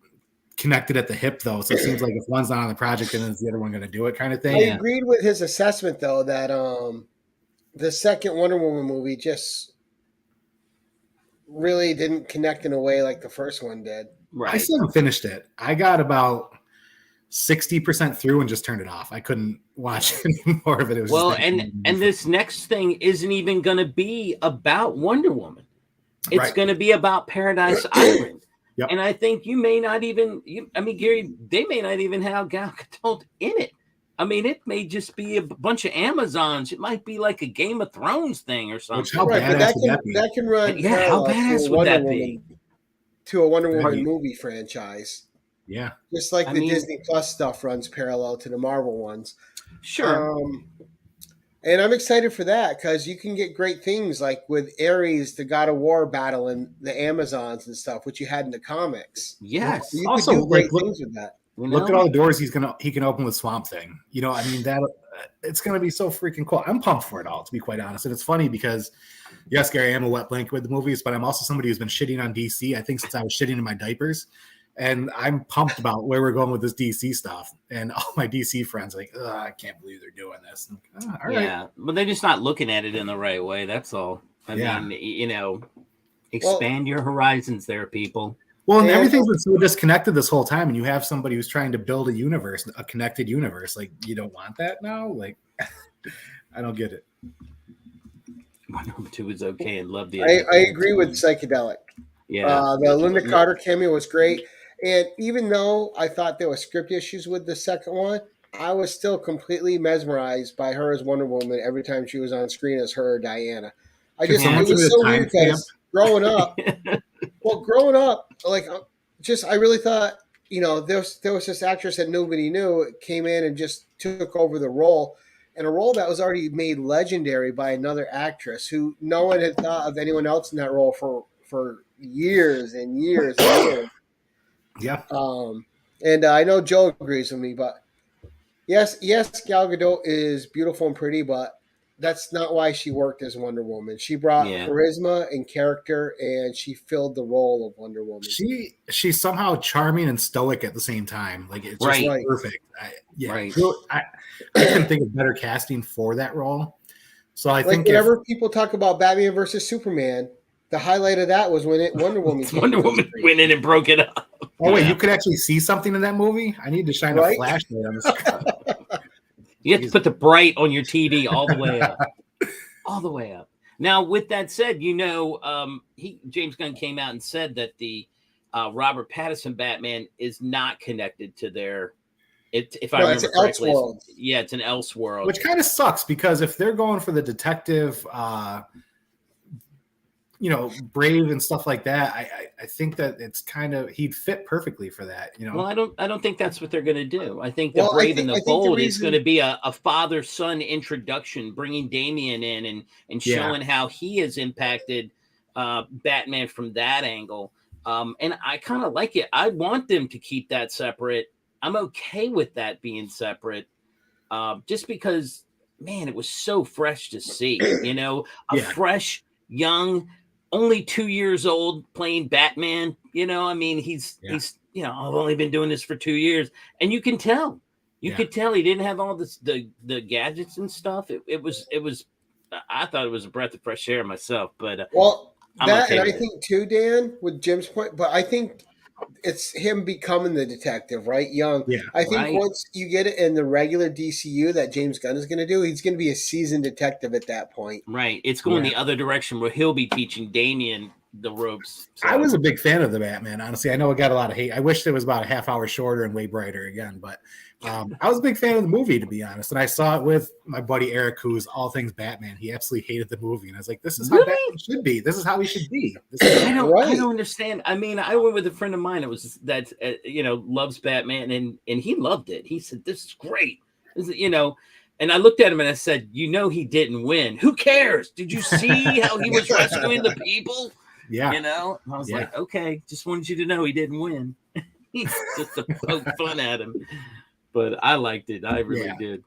connected at the hip, though. So it seems like if one's not on the project, then is the other one going to do it kind of thing. I agreed with his assessment, though, that the second Wonder Woman movie just really didn't connect in a way like the first one did. Right. I still haven't finished it. I got about 60% through and just turned it off. I couldn't watch any more of it. It was and this next thing isn't even going to be about Wonder Woman. It's going to be about Paradise Island. Yep. And I think you may not even, Gary, they may not even have Gal Gadot in it. I mean, it may just be a bunch of Amazons. It might be like a Game of Thrones thing or something. How badass would that be? That can run. Yeah, how badass would that be? To a Wonder Woman movie franchise. Yeah. Just like the Disney Plus stuff runs parallel to the Marvel ones. Sure. And I'm excited for that because you can get great things like with Ares, the God of War battling the Amazons and stuff, which you had in the comics. Yes. You could do great things with that. Look at all the doors he can open with Swamp Thing. I mean, that it's going to be so freaking cool. I'm pumped for it all, to be quite honest. And it's funny because, yes, Gary, I am a wet blanket with the movies, but I'm also somebody who's been shitting on DC, I think, since I was shitting in my diapers. And I'm pumped about where we're going with this DC stuff. And all my DC friends are like, I can't believe they're doing this. Like, all right. Yeah, but they're just not looking at it in the right way. That's all. I mean, expand your horizons there, people. Well, and everything's been so disconnected this whole time, and you have somebody who's trying to build a universe, a connected universe. Like, you don't want that now? Like, I don't get it. Wonder Woman 2 is okay and love the. I agree with Psychedelic. Yeah. The Linda Carter cameo was great. And even though I thought there were script issues with the second one, I was still completely mesmerized by her as Wonder Woman every time she was on screen as her or Diana. It was so weird because growing up, I really thought, there was this actress that nobody knew came in and just took over the role, and a role that was already made legendary by another actress who no one had thought of anyone else in that role for years and years and years. Yeah. And I know Joe agrees with me, but yes, Gal Gadot is beautiful and pretty, but that's not why she worked as Wonder Woman. She brought charisma and character, and she filled the role of Wonder Woman. She's somehow charming and stoic at the same time. Like, it's just perfect. I couldn't think of better casting for that role. So I think whenever people talk about Batman versus Superman, the highlight of that was when Wonder Woman went in and broke it up. Oh wait, you could actually see something in that movie? I need to shine a flashlight on the screen. You have to put the bright on your TV all the way up. All the way up. Now, with that said, James Gunn came out and said that the Robert Pattinson Batman is not connected to their. If I remember correctly, it's an Elseworld, which kind of sucks because if they're going for the detective, Brave and stuff like that, I think that it's kind of he'd fit perfectly for that. Well, I don't think that's what they're going to do. I think the Brave and the Bold is going to be a father-son introduction, bringing Damian in and showing how he has impacted Batman from that angle. And I kind of like it. I want them to keep that separate. I'm okay with that being separate, just because, man, it was so fresh to see. Fresh, young, only 2 years old playing Batman. He's I've only been doing this for 2 years, and you can tell. You could tell he didn't have all the gadgets and stuff. It was. I thought it was a breath of fresh air myself, but I think too, Dan, with Jim's point. But I think it's him becoming the detective, right? Young. Yeah. I think once you get it in the regular DCU that James Gunn is going to do, he's going to be a seasoned detective at that point. Right. It's going the other direction where he'll be teaching Damian the ropes. So. I was a big fan of the Batman. Honestly, I know it got a lot of hate. I wish it was about a half hour shorter and way brighter again, but I was a big fan of the movie, to be honest. And I saw it with my buddy Eric, who's all things Batman. He absolutely hated the movie, and I was like, "This is how Batman should be. This is how he should be." I don't understand. I mean, I went with a friend of mine. It was that loves Batman, and he loved it. He said, "This is great." And I looked at him and I said, he didn't win. Who cares? Did you see how he was rescuing the people? Yeah. I was like, okay, just wanted you to know he didn't win. He's just to poke fun at him. But I liked it. I really did.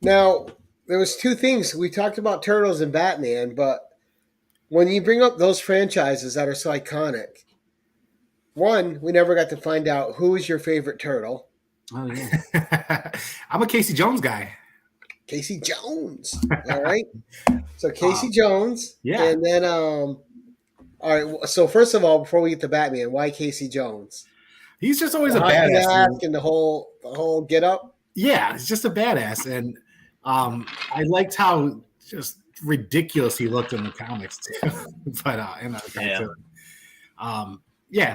Now, there was two things. We talked about Turtles and Batman, but when you bring up those franchises that are so iconic, one, we never got to find out who is your favorite turtle. Oh, yeah. I'm a Casey Jones guy. Casey Jones. All right. So Casey Jones. Yeah. And then, all right. So first of all, before we get to Batman, why Casey Jones? He's just always a badass. And the whole get up. Yeah, he's just a badass. And I liked how just ridiculous he looked in the comics too. But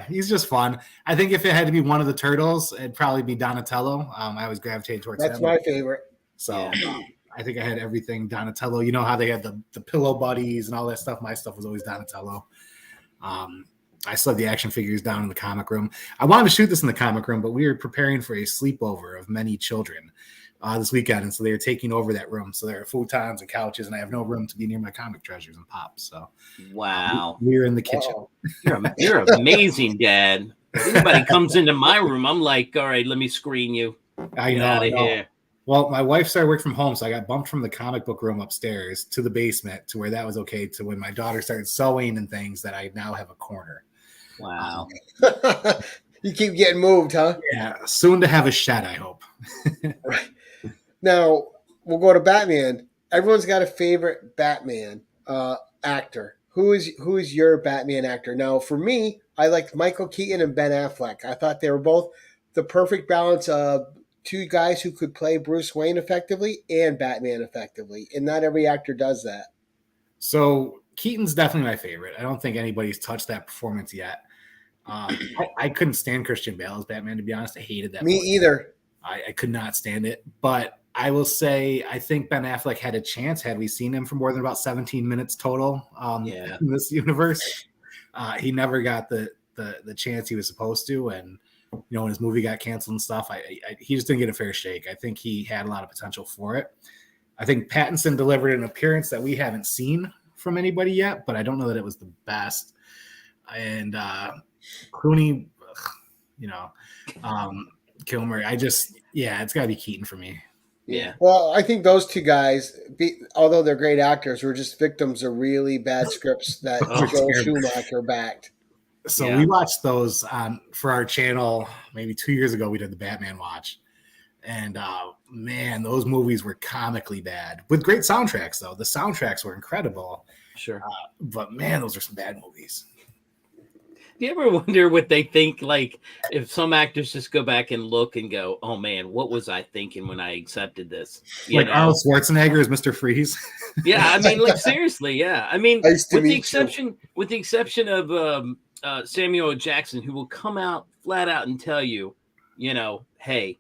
he's just fun. I think if it had to be one of the turtles, it'd probably be Donatello. I always gravitated towards That's him. my favorite. So I think I had everything Donatello. You know how they had the pillow buddies and all that stuff. My stuff was always Donatello. I still have the action figures down in the comic room. I wanted to shoot this in the comic room, but we were preparing for a sleepover of many children this weekend. And so they were taking over that room. So there are futons and couches, and I have no room to be near my comic treasures and pops. So wow. We were in the kitchen. You're amazing, Dad. If anybody comes into my room, I'm like, all right, let me screen you. Get out of here. Well, my wife started working from home, so I got bumped from the comic book room upstairs to the basement to where that was okay, to when my daughter started sewing and things, that I now have a corner. Wow. You keep getting moved, huh? Yeah. Soon to have a shed, I hope. Right. Now, we'll go to Batman. Everyone's got a favorite Batman actor. Who is your Batman actor? Now, for me, I liked Michael Keaton and Ben Affleck. I thought they were both the perfect balance of two guys who could play Bruce Wayne effectively and Batman effectively, and not every actor does that. So Keaton's definitely my favorite. I don't think anybody's touched that performance yet. I couldn't stand Christian Bale as Batman, to be honest. I hated that. Me either. I could not stand it. But I will say I think Ben Affleck had a chance had we seen him for more than about 17 minutes total in this universe. He never got the chance he was supposed to, and when his movie got canceled and stuff, he just didn't get a fair shake. I think he had a lot of potential for it. I think Pattinson delivered an appearance that we haven't seen from anybody yet, but I don't know that it was the best. And Clooney, Kilmer, it's got to be Keaton for me. Yeah. Well, I think those two guys, although they're great actors, were just victims of really bad scripts that Joel Schumacher backed. So we watched those for our channel maybe 2 years ago. We did the Batman watch. And man, those movies were comically bad with great soundtracks, though. The soundtracks were incredible. Sure. But man, those are some bad movies. Do you ever wonder what they think? Like, if some actors just go back and look and go, "Oh man, what was I thinking when I accepted this?" Arnold Schwarzenegger as Mr. Freeze. Yeah, I mean, like seriously, yeah. I mean, with the exception of Samuel Jackson, who will come out flat out and tell you, hey,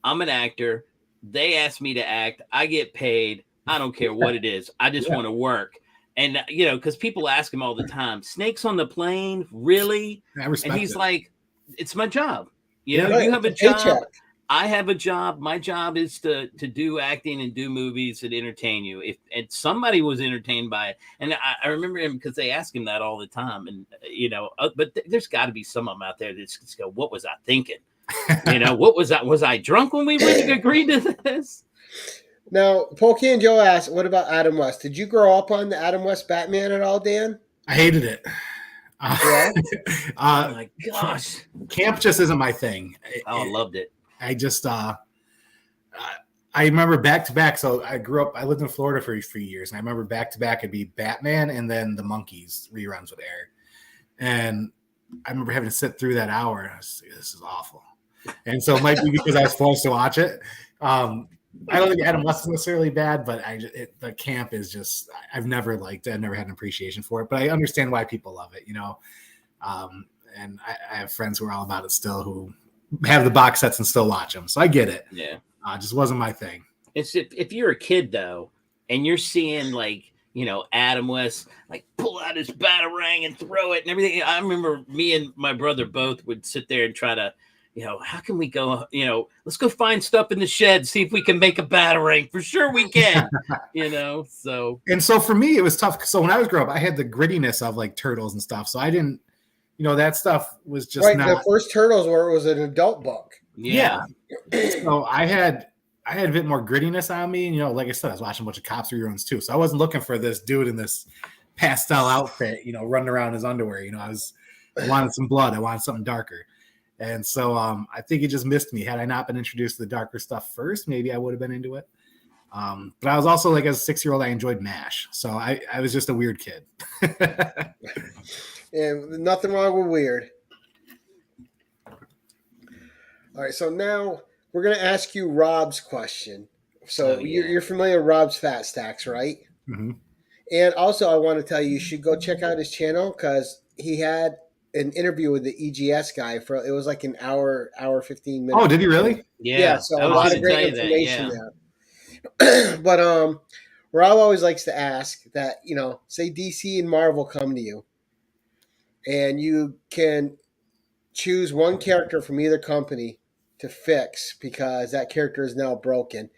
I'm an actor. They asked me to act. I get paid. I don't care what it is. I just want to work. And, because people ask him all the time, snakes on the plane, really? And he's like, it's my job. You have a job. I have a job. My job is to do acting and do movies and entertain you. And somebody was entertained by it. And I remember him because they ask him that all the time. And, but there's got to be some of them out there that just go, what was I thinking? What was that? Was I drunk when we agreed to this? Now, Polky and Joe asked, what about Adam West? Did you grow up on the Adam West Batman at all, Dan? I hated it. Yeah? Oh, my gosh. Camp just isn't my thing. I loved it. I just, I remember back to back. So I lived in Florida for a few years. And I remember back to back, it'd be Batman and then the Monkeys reruns would air. And I remember having to sit through that hour. And I was like, this is awful. And so it might be because I was forced to watch it. I don't think Adam West is necessarily bad, but the camp is just, I've never liked it. I've never had an appreciation for it, but I understand why people love it, and I have friends who are all about it still, who have the box sets and still watch them. So I get it. Yeah. Just wasn't my thing. It's if you're a kid though, and you're seeing Adam West pull out his batarang and throw it and everything. I remember me and my brother both would sit there and try to, how can we go, let's go find stuff in the shed, see if we can make a batarang. For sure we can, so. And so for me, it was tough. So when I was growing up, I had the grittiness of Turtles and stuff. So I didn't, that stuff was just right. Not. The first Turtles was an adult book. Yeah. So I had a bit more grittiness on me. Like I said, I was watching a bunch of cops reruns too. So I wasn't looking for this dude in this pastel outfit, running around in his underwear. I wanted some blood. I wanted something darker. And so I think it just missed me. Had I not been introduced to the darker stuff first, maybe I would have been into it. But I was also as a 6-year-old, I enjoyed MASH. So I was just a weird kid. And nothing wrong with weird. All right. So now we're going to ask you Rob's question. So you're familiar with Rob's Fat Stacks, right? Mm-hmm. And also I want to tell you should go check out his channel because he had an interview with the EGS guy it was an hour 15 minutes. Oh, did he really? Yeah. So a lot of great information there. But Rob always likes to ask that, say DC and Marvel come to you and you can choose one character from either company to fix because that character is now broken.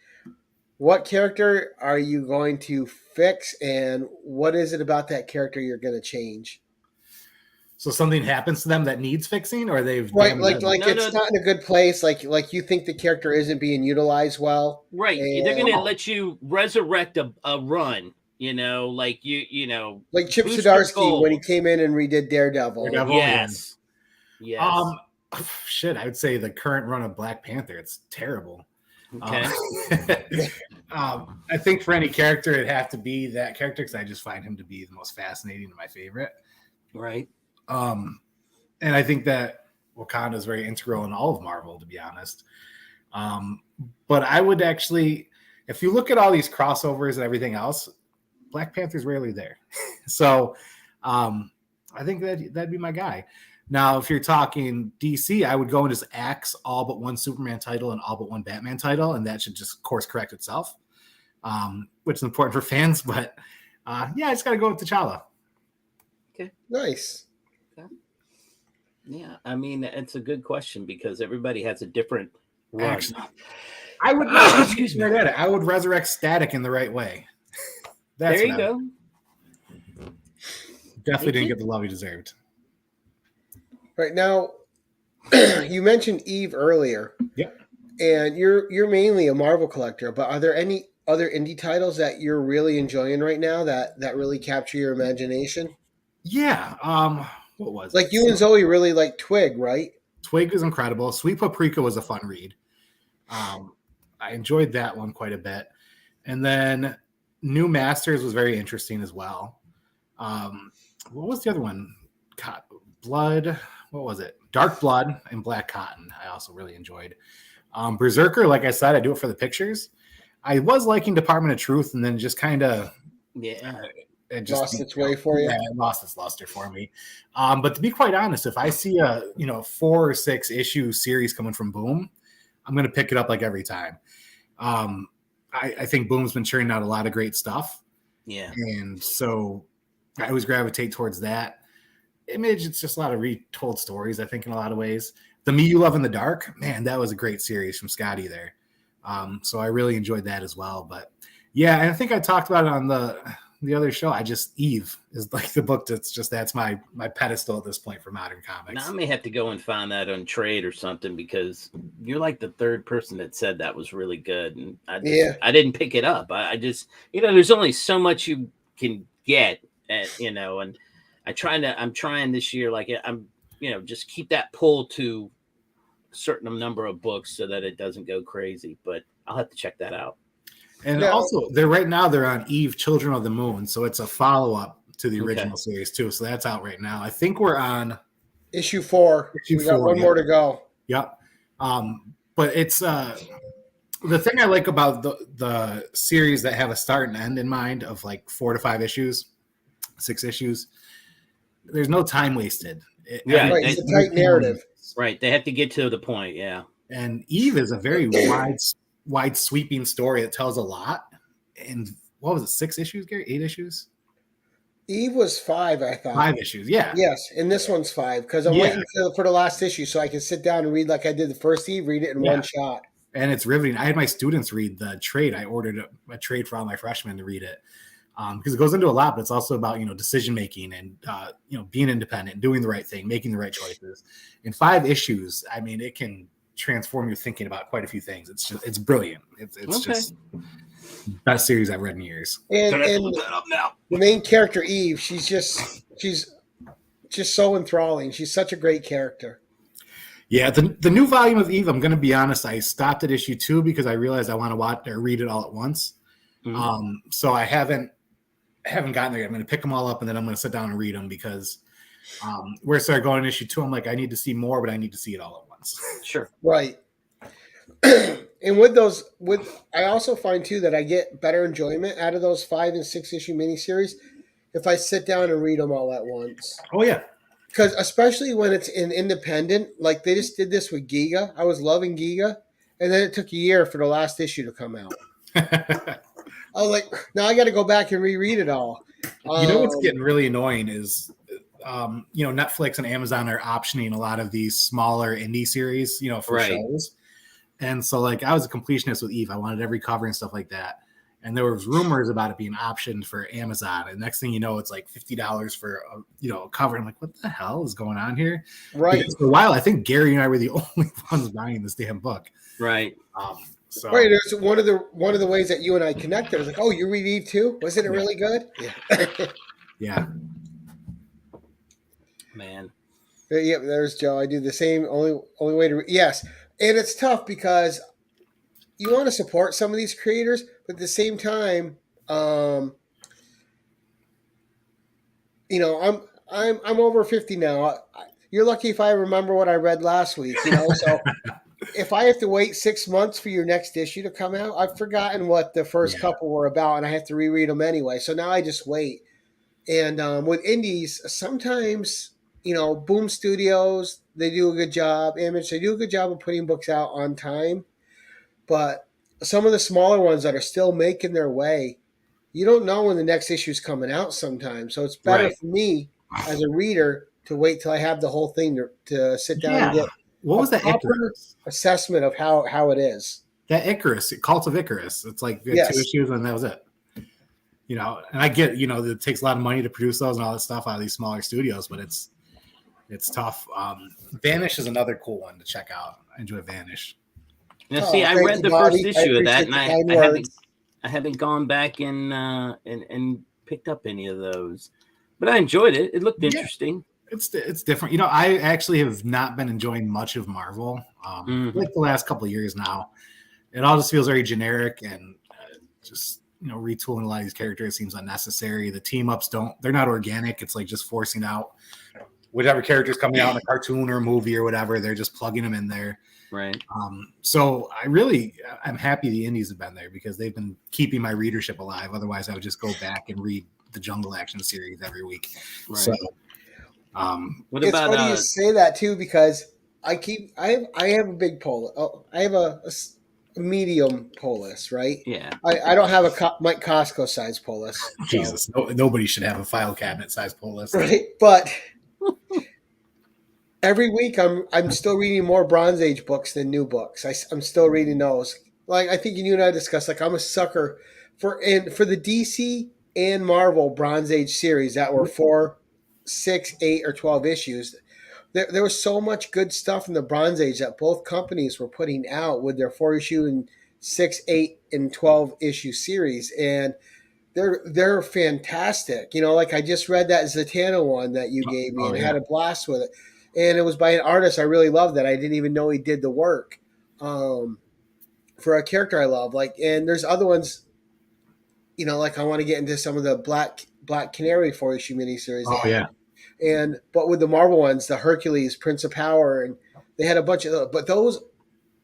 What character are you going to fix and what is it about that character you're going to change? So something happens to them that needs fixing, or they've not in a good place. Like you think the character isn't being utilized well. Right. They're going to let you resurrect a run. Like Chip Zdarsky when he came in and redid Daredevil. Yes. Yes. Shit, I would say the current run of Black Panther. It's terrible. Okay. I think for any character, it'd have to be that character because I just find him to be the most fascinating and my favorite. Right. And I think that Wakanda is very integral in all of Marvel, to be honest. But I would actually, if you look at all these crossovers and everything else, Black Panther's rarely there. So I think that'd be my guy. Now, if you're talking DC, I would go and just axe all but one Superman title and all but one Batman title, and that should just course correct itself, which is important for fans. But I just got to go with T'Challa. Okay. Nice. Okay. Yeah, I mean, it's a good question because everybody has a different run. Actually, I would I would resurrect Static in the right way. There you go. Definitely didn't get the love he deserved. Right now, you mentioned Eve earlier. Yep. And you're mainly a Marvel collector, but are there any other indie titles that you're really enjoying right now that really capture your imagination? Yeah. What was it? You and Zoe really like Twig, right? Twig is incredible. Sweet Paprika was a fun read. I enjoyed that one quite a bit. And then New Masters was very interesting as well. What was the other one? Blood. What was it? Dark Blood and Black Cotton. I also really enjoyed. Berserker, like I said, I do it for the pictures. I was liking Department of Truth, and then just kind of it just lost its way for you. Yeah, it lost its luster for me. But to be quite honest, if I see a 4 or 6 issue series coming from Boom, I'm going to pick it up every time. I think Boom's been churning out a lot of great stuff. Yeah, and so I always gravitate towards that. Image, it's just a lot of retold stories, I think, in a lot of ways. The Me You Love in the Dark, man, that was a great series from Scotty there. So I really enjoyed that as well. But yeah, and I think I talked about it on the other show. Eve is the book that's my pedestal at this point for modern comics. Now I may have to go and find that on trade or something because you're the third person that said that was really good. And I didn't pick it up. I just, there's only so much you can get and I'm trying this year, I'm, just keep that pull to a certain number of books so that it doesn't go crazy, but I'll have to check that out. And also they're on Eve, Children of the Moon. So it's a follow-up to the original series too. So that's out right now. I think we're on issue 4. We got one more to go. Yep. But it's The thing I like about the series that have a start and end in mind of like 4 to 5 issues, 6 issues, there's no time wasted. Right, it's a tight narrative. Right, they have to get to the point, yeah. And Eve is a very wide sweeping story that tells a lot. And what was it, 6 issues, Gary? 8 issues? Eve was 5, I thought. 5 issues, yeah. Yes, and this one's 5 because I'm waiting for the last issue so I can sit down and read like I did the first Eve, read it in one shot. And it's riveting. I had my students read the trade. I ordered a trade for all my freshmen to read it because it goes into a lot, but it's also about, decision making and, being independent, doing the right thing, making the right choices. In 5 issues, I mean, it can transform your thinking about quite a few things. It's brilliant. It's just best series I've read in years. And the main character, Eve, she's just so enthralling. She's such a great character. Yeah, the new volume of Eve, I'm going to be honest, I stopped at issue 2 because I realized I want to watch or read it all at once. Mm-hmm. So I haven't gotten there yet. I'm going to pick them all up and then I'm going to sit down and read them because where I started going in issue 2, I'm like, I need to see more, but I need to see it all at once. Sure. Right. And I also find too that I get better enjoyment out of those 5 and 6 issue miniseries if I sit down and read them all at once. Oh yeah. Because especially when it's an independent, like they just did this with Giga. I was loving Giga, and then it took a year for the last issue to come out. I was like, now I got to go back and reread it all. What's getting really annoying is, Netflix and Amazon are optioning a lot of these smaller indie series, for shows. And so, like, I was a completionist with Eve. I wanted every cover and stuff like that. And there was rumors about it being optioned for Amazon. And next thing you know, it's like $50 for a cover. I'm like, what the hell is going on here? Right. Because for a while, I think Gary and I were the only ones buying this damn book. Right. Right. There's one of the ways that you and I connected. I was like, oh, you read Eve too? Wasn't it really good? Yeah. Yeah. Man. Yeah, there's Joe. I do the same. Only way to yes. And it's tough because you want to support some of these creators, but at the same time, I'm over 50 now. You're lucky if I remember what I read last week. So if I have to wait 6 months for your next issue to come out, I've forgotten what the first couple were about, and I have to reread them anyway. So now I just wait. And with indies, sometimes Boom Studios, they do a good job. Image, they do a good job of putting books out on time. But some of the smaller ones that are still making their way, you don't know when the next issue is coming out sometimes. So it's better for me as a reader to wait till I have the whole thing to sit down and get what was that assessment of how it is. That Icarus, Cult of Icarus. It's like 2 issues and that was it. And I get, it takes a lot of money to produce those and all that stuff out of these smaller studios, but it's tough. Vanish is another cool one to check out. I enjoy Vanish. Now, see, I read the first issue of that, and I haven't gone back and picked up any of those, but I enjoyed it. It looked interesting. It's different. I actually have not been enjoying much of Marvel like the last couple of years now. It all just feels very generic and just retooling a lot of these characters seems unnecessary. The team ups they're not organic. It's like just forcing out whatever character's coming out in a cartoon or a movie or whatever. They're just plugging them in there. Right. So I'm happy the indies have been there because they've been keeping my readership alive. Otherwise, I would just go back and read the Jungle Action series every week. Right. So, it's funny you say that too because I have a big pull. I have a medium pull list, right? Yeah. I don't have a Mike Costco size pull list. So. Jesus, nobody should have a file cabinet size pull list, right? But every week, I'm still reading more Bronze Age books than new books. I'm still reading those. Like I think you and I discussed. Like I'm a sucker for the DC and Marvel Bronze Age series that were 4, 6, 8, or 12 issues. There was so much good stuff in the Bronze Age that both companies were putting out with their 4-issue and 6, 8, and 12 issue series, and they're fantastic. Like I just read that Zatanna one that you gave me and had a blast with it. And it was by an artist I really loved that I didn't even know he did the work for a character I love. Like, and there's other ones, like I want to get into some of the Black Canary 4-issue miniseries. Oh yeah. But with the Marvel ones, the Hercules, Prince of Power, and they had a bunch of those. But those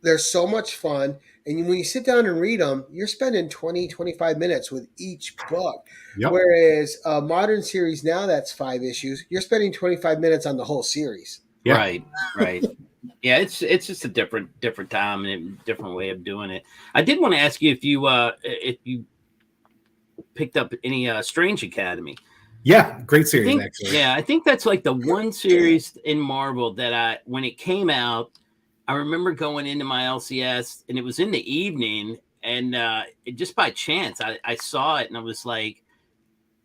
they're so much fun. And when you sit down and read them, you're spending 20, 25 minutes with each book. Yep. Whereas a modern series now that's 5 issues, you're spending 25 minutes on the whole series. Yeah. Right. Yeah, it's just a different time and a different way of doing it. I did want to ask you if you picked up any Strange Academy. Yeah, great series, actually. Yeah, I think that's like the one series in Marvel that when it came out, I remember going into my LCS and it was in the evening, and just by chance I saw it and I was like,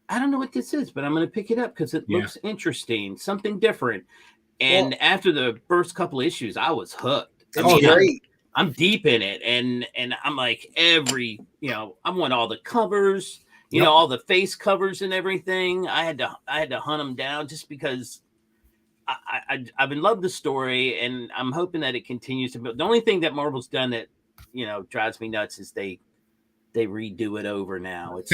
I don't know what this is, but I'm going to pick it up because it looks interesting, something different. And after the first couple issues, I was hooked. Great. I'm deep in it, and I'm like I want all the covers. You know, all the face covers and everything. I had to hunt them down just because I've been loved the story, and I'm hoping that it continues to build. The only thing that Marvel's done that drives me nuts is they redo it over now. It's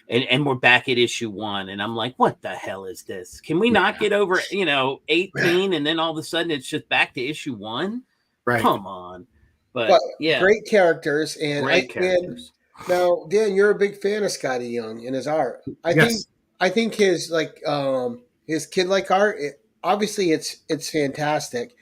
and we're back at issue 1, and I'm like, what the hell is this? Can we not get over 18 and then all of a sudden it's just back to issue 1? Right. Come on. But yeah, great characters and great characters. Now, Dan, you're a big fan of Scotty Young and his art. I think his his kid-like art. Obviously, it's fantastic.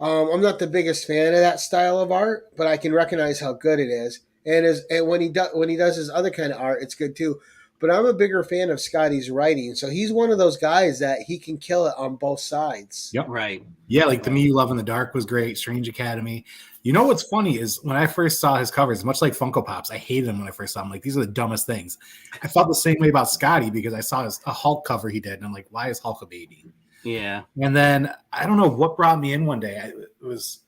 I'm not the biggest fan of that style of art, but I can recognize how good it is. And when he does his other kind of art, it's good too. But I'm a bigger fan of Scotty's writing. So he's one of those guys that he can kill it on both sides. Yep. Right. Yeah, like The Me You Love in the Dark was great. Strange Academy. You know what's funny is when I first saw his covers, much like Funko Pops, I hated them when I first saw them. Like, these are the dumbest things. I felt the same way about Scotty because I saw a Hulk cover he did, and I'm like, why is Hulk a baby? Yeah. And then I don't know what brought me in one day. I was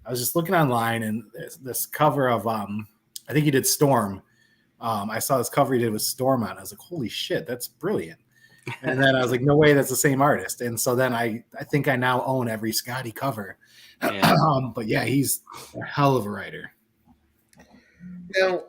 just looking online, and this cover of I think he did Storm. I saw this cover he did with Storm on. I was like, holy shit, that's brilliant. And then I was like, no way, that's the same artist. And so then I think I now own every Scotty cover. Yeah. But yeah, he's a hell of a writer. Now,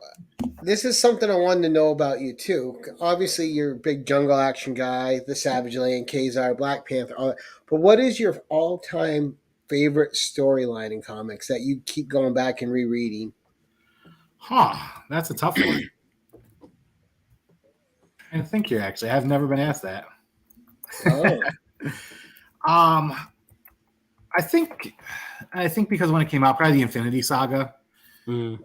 this is something I wanted to know about you too. Obviously, you're a big jungle action guy, the Savage Land, Kazar, Black Panther, all that. But what is your all-time favorite storyline in comics that you keep going back and rereading? That's a tough one. I think here, actually. I've never been asked that. Oh. I think because when it came out, probably the Infinity Saga. I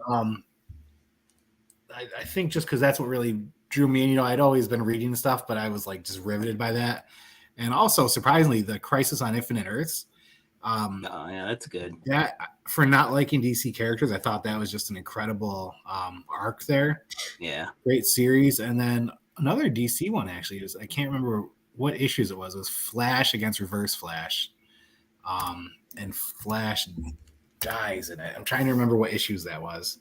think just because that's what really drew me in. I'd always been reading stuff, but I was like just riveted by that. And also, surprisingly, the Crisis on Infinite Earths. Yeah, that's good. Yeah, for not liking DC characters, I thought that was just an incredible arc there. Yeah, great series. And then another DC one actually is, I can't remember what issues it was. It was Flash against Reverse Flash, and Flash dies in it. I'm trying to remember what issues that was,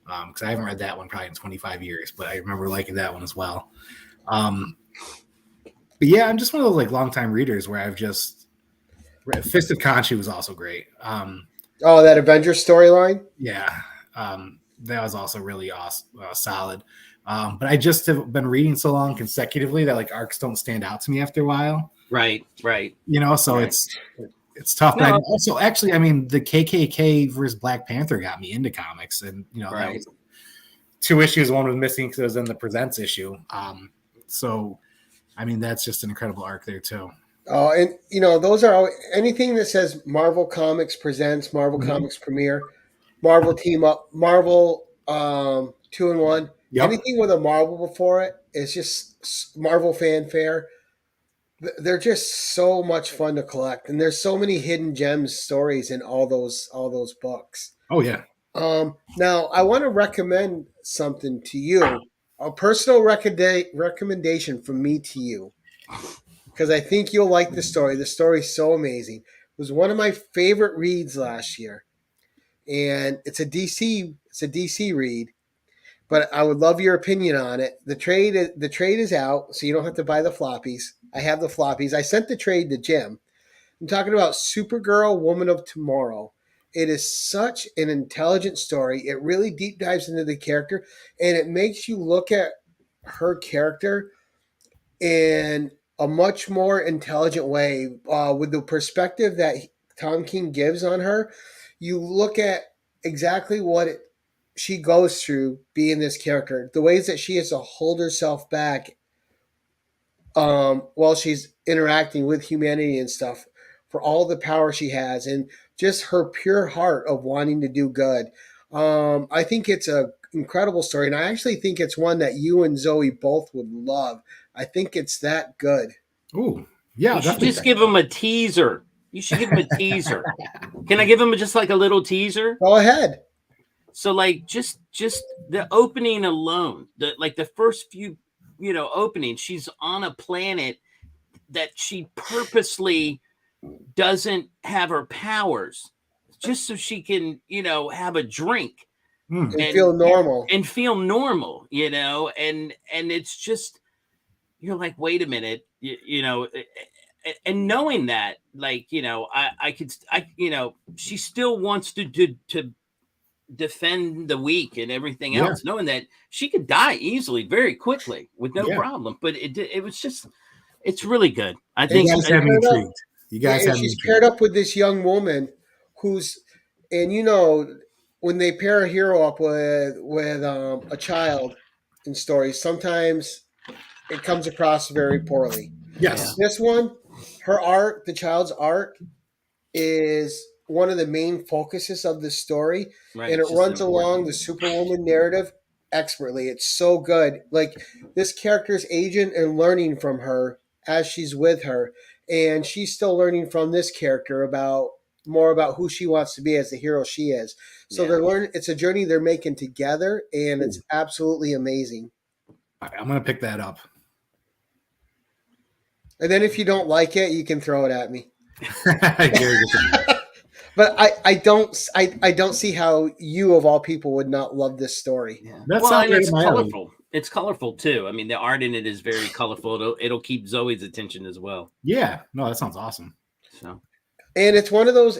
because I haven't read that one probably in 25 years, but I remember liking that one as well. But yeah, I'm just one of those like longtime readers where I've just read. Fist of Khonshu was also great. That Avengers storyline? Yeah, that was also really awesome, solid. But I just have been reading so long consecutively that like arcs don't stand out to me after a while. Right. So right. It's tough. No. But also, actually, I mean, the KKK versus Black Panther got me into comics, and that was 2 issues. One was missing because it was in the Presents issue. So, I mean, that's just an incredible arc there too. Oh, and those are anything that says Marvel Comics Presents, Marvel Comics Premiere, Marvel Team Up, Marvel 2-in-1. Yep. Anything with a Marvel before it is just Marvel Fanfare. They're just so much fun to collect, and there's so many hidden gems stories in all those books. Oh yeah. Now I want to recommend something to you, a personal recommendation from me to you, because I think you'll like the story. The story's so amazing. It was one of my favorite reads last year, and it's a DC read. But I would love your opinion on it. The trade is out, so you don't have to buy the floppies. I have the floppies. I sent the trade to Jim. I'm talking about Supergirl, Woman of Tomorrow. It is such an intelligent story. It really deep dives into the character, and it makes you look at her character in a much more intelligent way with the perspective that Tom King gives on her. you look at exactly what she goes through being this character, the ways that she has to hold herself back while she's interacting with humanity and stuff, for all the power she has, and just her pure heart of wanting to do good. I think it's a incredible story, and I actually think it's one that you and Zoe both would love. I think it's that good. Ooh, yeah. You should just give him a teaser. You should give him a teaser. Can I give him just like a little teaser? Go ahead. So like just the opening alone, the first few, openings, she's on a planet that she purposely doesn't have her powers just so she can, have a drink and feel normal. And feel normal, and it's just, you're like, wait a minute, and knowing that, like, she still wants to defend the weak and everything else, knowing that she could die easily, very quickly with no problem. But it was just, it's really good. I think you guys have me intrigued. You guys have me she's intrigued. paired up with this young woman who's, and when they pair a hero up with a child in stories, sometimes it comes across very poorly. Yes. This one, her art, the child's art, is one of the main focuses of the story, and it runs along the Superwoman narrative expertly. It's so good. Like, this character's aging and learning from her as she's with her, and she's still learning from this character more about who she wants to be as the hero she is. So they're learning. It's a journey they're making together, and it's absolutely amazing. I'm gonna pick that up. And then if you don't like it, you can throw it at me. But I don't see how you, of all people, would not love this story. Yeah. And it's colorful. It's colorful too. I mean, the art in it is very colorful. It'll keep Zoe's attention as well. Yeah, no, that sounds awesome. So, and it's one of those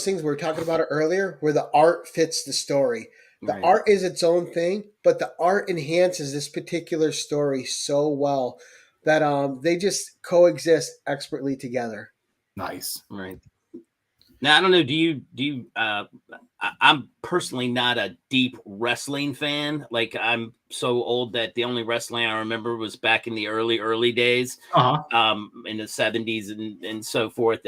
things we were talking about it earlier, where the art fits the story. The art is its own thing, but the art enhances this particular story so well that they just coexist expertly together. Nice. Right. Now, I don't know. Do you I'm personally not a deep wrestling fan. Like, I'm so old that the only wrestling I remember was back in the early days, in the 70s and so forth.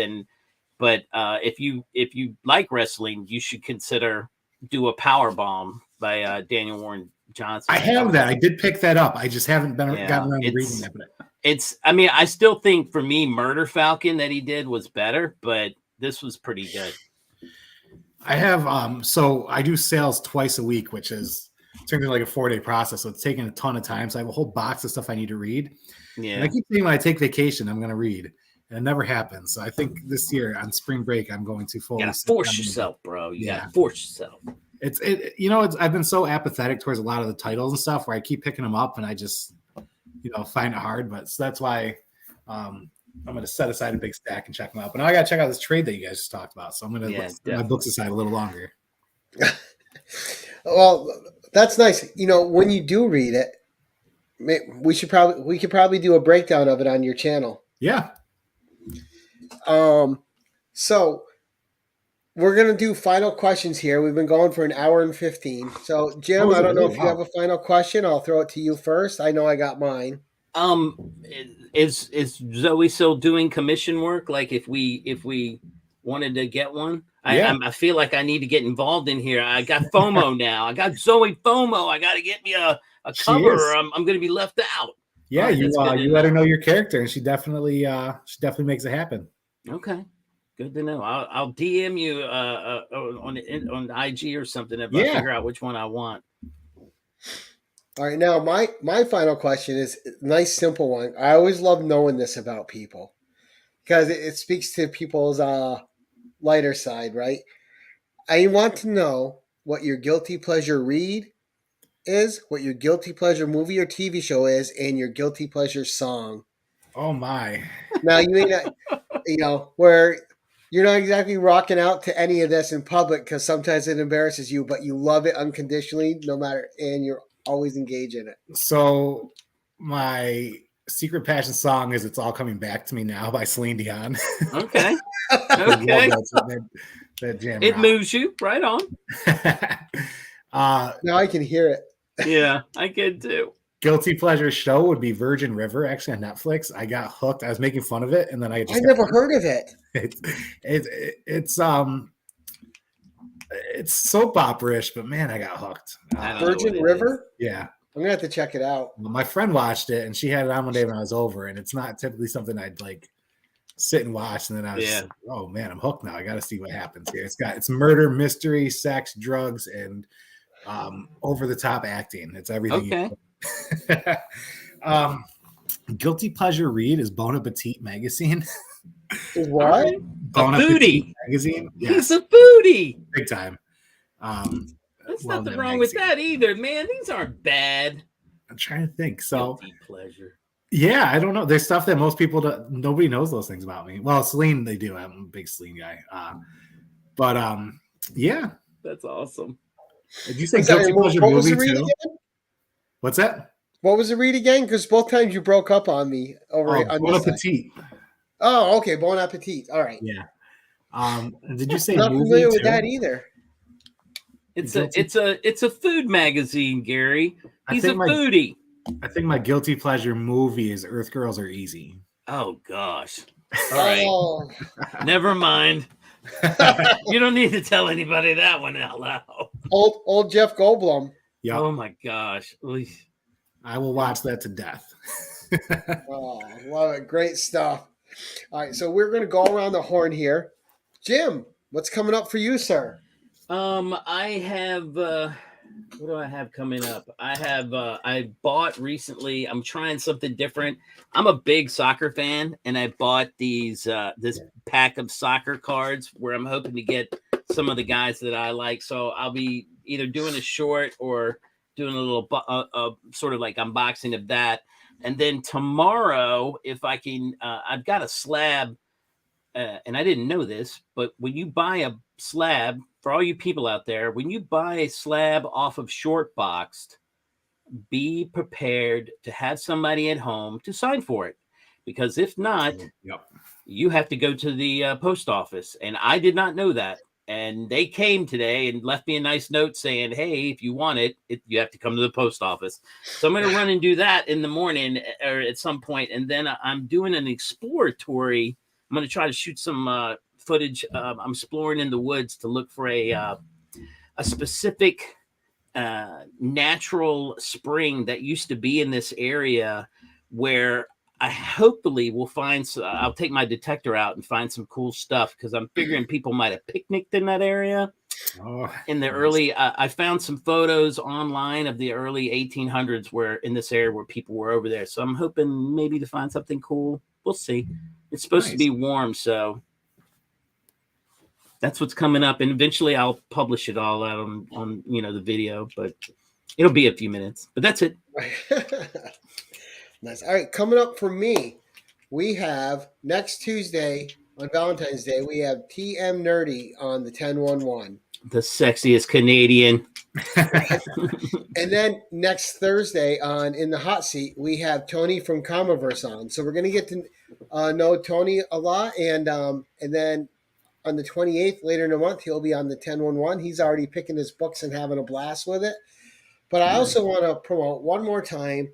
But if you like wrestling, you should consider Do a Power Bomb by Daniel Warren Johnson. I have that. I did pick that up. I just haven't gotten around to reading it. I still think, for me, Murder Falcon that he did was better, but this was pretty good. I have so I do sales twice a week, which is typically like a 4-day process. So it's taking a ton of time. So I have a whole box of stuff I need to read. Yeah. And I keep saying when I take vacation, I'm going to read. And it never happens. So I think this year on spring break, I'm going to fully. You gotta force yourself, bro. You gotta force yourself. I've been so apathetic towards a lot of the titles and stuff where I keep picking them up and I just, find it hard. But so that's why I'm going to set aside a big stack and check them out. But now I got to check out this trade that you guys just talked about. So I'm going to put my books aside a little longer. Well, that's nice. When you do read it, we could probably do a breakdown of it on your channel. Yeah. So we're going to do final questions here. We've been going for an hour and 15. So, Jim, I don't know if you have a final question. I'll throw it to you first. I know I got mine. Is Zoe still doing commission work? Like, if we wanted to get one, I feel like I need to get involved in here. I got FOMO now. I got Zoe FOMO. I got to get me a cover, or I'm going to be left out. Yeah, you let her know your character, and she definitely makes it happen. Okay, good to know. I'll DM you on IG or something if I figure out which one I want. All right, now my final question is a nice, simple one. I always love knowing this about people because it speaks to people's lighter side, right? I want to know what your guilty pleasure read is, what your guilty pleasure movie or TV show is, and your guilty pleasure song. Oh my! Now you may not, where you're not exactly rocking out to any of this in public because sometimes it embarrasses you, but you love it unconditionally, no matter, and you're always engaged in it. So my secret passion song is "It's All Coming Back to Me Now" by Celine Dion. Okay. Okay. That jam. It moves you right on. Now I can hear it. Yeah, I can too. Guilty pleasure show would be Virgin River, actually on Netflix. I got hooked. I was making fun of it, and then I never heard of it. It's soap opera-ish, but man, I got hooked. Virgin River? Yeah. I'm gonna have to check it out. Well, my friend watched it, and she had it on one day when I was over, and it's not typically something I'd like sit and watch. And then I was like, oh man, I'm hooked now. I got to see what happens here. It's murder, mystery, sex, drugs, and over the top acting. It's everything. Okay. Guilty pleasure read is Bon Appetit magazine. What? Bon a foodie magazine. He's a foodie. Big time. There's nothing wrong with that either, man. These aren't bad. I'm trying to think. So Guilty pleasure. Yeah, I don't know. There's stuff that most people nobody knows those things about me. Well, Celine, they do. I'm a big Celine guy. But yeah. That's awesome. Did you say guilty pleasure movie too? Again? What's that? What was the read again? Because both times you broke up on me over on Bon Appetit. Oh, okay. Bon Appetit. All right. Yeah. Did you say not movie familiar too? with that either? It's a food magazine, Gary. He's a foodie. I think my guilty pleasure movie is Earth Girls Are Easy. Oh gosh. All right. Never mind. You don't need to tell anybody that one out loud. Old Jeff Goldblum. Yep. Oh my gosh. I will watch that to death. Oh, love it. Great stuff. All right, so we're going to go around the horn here. Jim, what's coming up for you, sir? I have what do I have coming up? I bought recently. I'm trying something different. I'm a big soccer fan, and I bought these this pack of soccer cards where I'm hoping to get some of the guys that I like. So I'll be either doing a short or doing a little sort of like unboxing of that. And then tomorrow, if I can, I've got a slab, and I didn't know this, but when you buy a slab, for all you people out there, when you buy a slab off of Short Boxed, be prepared to have somebody at home to sign for it. Because if not, you have to go to the post office. And I did not know that. And they came today and left me a nice note saying, hey, if you want it, you have to come to the post office. So I'm going to run and do that in the morning or at some point. And then I'm doing an exploratory. I'm going to try to shoot some footage. I'm exploring in the woods to look for a specific natural spring that used to be in this area where I hopefully will find. I'll take my detector out and find some cool stuff because I'm figuring people might have picnicked in that area. In the early, I found some photos online of the early 1800s where in this area where people were over there. So I'm hoping maybe to find something cool. We'll see. It's supposed to be warm, so that's what's coming up. And eventually I'll publish it all out on the video, but it'll be a few minutes. But that's it. Nice. All right, coming up for me, we have next Tuesday on Valentine's Day, we have TM Nerdy on the 1011. The sexiest Canadian. And then next Thursday on In the Hot Seat, we have Tony from Comiverse on. So we're going to get to know Tony a lot. And then on the 28th, later in the month, he'll be on the 1011. He's already picking his books and having a blast with it. But I also want to promote one more time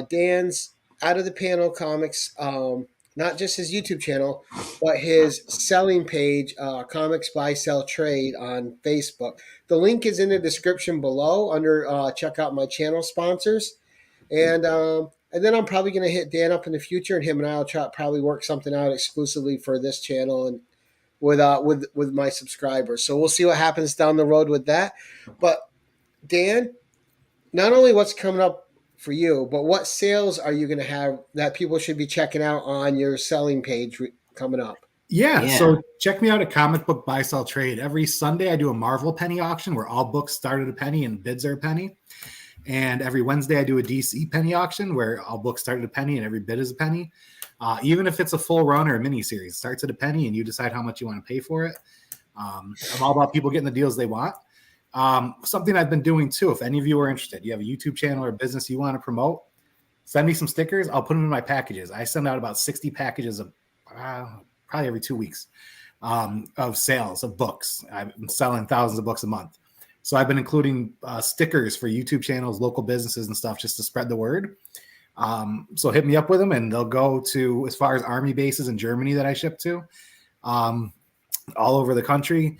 Dan's Out of the Panel Comics, not just his YouTube channel, but his selling page, Comics Buy Sell Trade on Facebook. The link is in the description below under check out my channel sponsors. And then I'm probably going to hit Dan up in the future, and him and I will probably work something out exclusively for this channel and with my subscribers. So we'll see what happens down the road with that. But Dan, not only what's coming up for you, but what sales are you going to have that people should be checking out on your selling page coming up? Yeah, so check me out at Comic Book Buy Sell Trade. Every Sunday I do a Marvel penny auction where all books start at a penny and bids are a penny. And every Wednesday I do a DC penny auction where all books start at a penny and every bid is a penny. Even if it's a full run or a mini series, it starts at a penny and you decide how much you want to pay for it. I'm all about people getting the deals they want. Something I've been doing too, if any of you are interested, you have a YouTube channel or a business you want to promote, send me some stickers. I'll put them in my packages. I send out about 60 packages of probably every 2 weeks. of sales of books. I'm selling thousands of books a month. So I've been including stickers for YouTube channels, local businesses and stuff just to spread the word. So hit me up with them and they'll go to as far as army bases in Germany that I ship to, all over the country.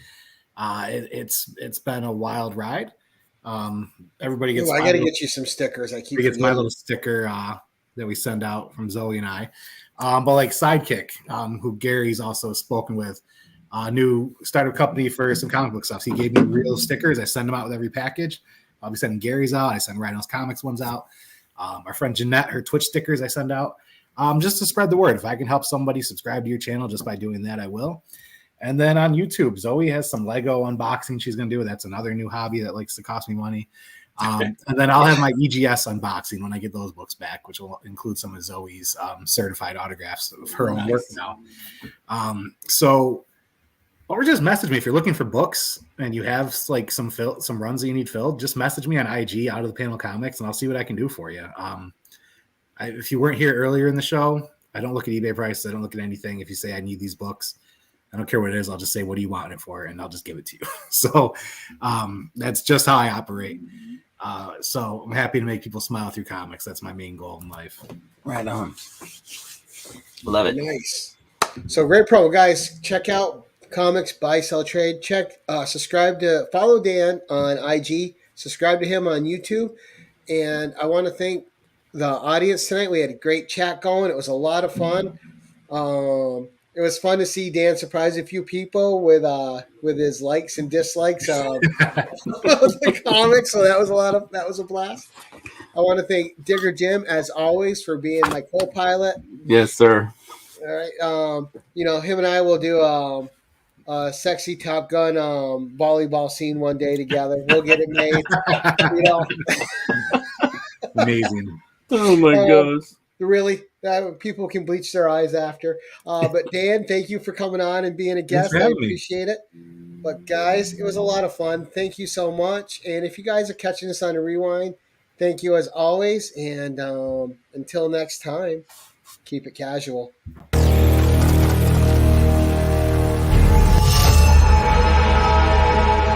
It's been a wild ride. Everybody gets. I got to get you some stickers. I keep. Gets my little sticker that we send out from Zoe and I. But like Sidekick, who Gary's also spoken with, new startup company for some comic book stuff. So he gave me real stickers. I send them out with every package. I'll be sending Gary's out. I send Rhino's Comics ones out. Our friend Jeanette, her Twitch stickers I send out, just to spread the word. If I can help somebody subscribe to your channel just by doing that, I will. And then on YouTube, Zoe has some Lego unboxing she's going to do. That's another new hobby that likes to cost me money. And then I'll have my EGS unboxing when I get those books back, which will include some of Zoe's certified autographs of her own work now. Or just message me if you're looking for books and you have like some runs that you need filled. Just message me on IG, Out of the Panel Comics, and I'll see what I can do for you. If you weren't here earlier in the show, I don't look at eBay prices. I don't look at anything. If you say I need these books, I don't care what it is. I'll just say, what do you want it for? And I'll just give it to you. So that's just how I operate. So I'm happy to make people smile through comics. That's my main goal in life. Right on. Love it. Nice. So great promo, guys. Check out Comics, Buy, Sell, Trade. Follow Dan on IG. Subscribe to him on YouTube. And I want to thank the audience tonight. We had a great chat going. It was a lot of fun. It was fun to see Dan surprise a few people with his likes and dislikes of the comics. So that was a blast. I want to thank Digger Jim as always for being my co-pilot. Yes, sir. All right. Him and I will do a sexy Top Gun volleyball scene one day together. We'll get it made. Amazing. Oh my gosh. Really, people can bleach their eyes after. But Dan, thank you for coming on and being a guest. I appreciate it. But guys, it was a lot of fun. Thank you so much. And if you guys are catching this on a rewind, thank you as always. And until next time, keep it casual.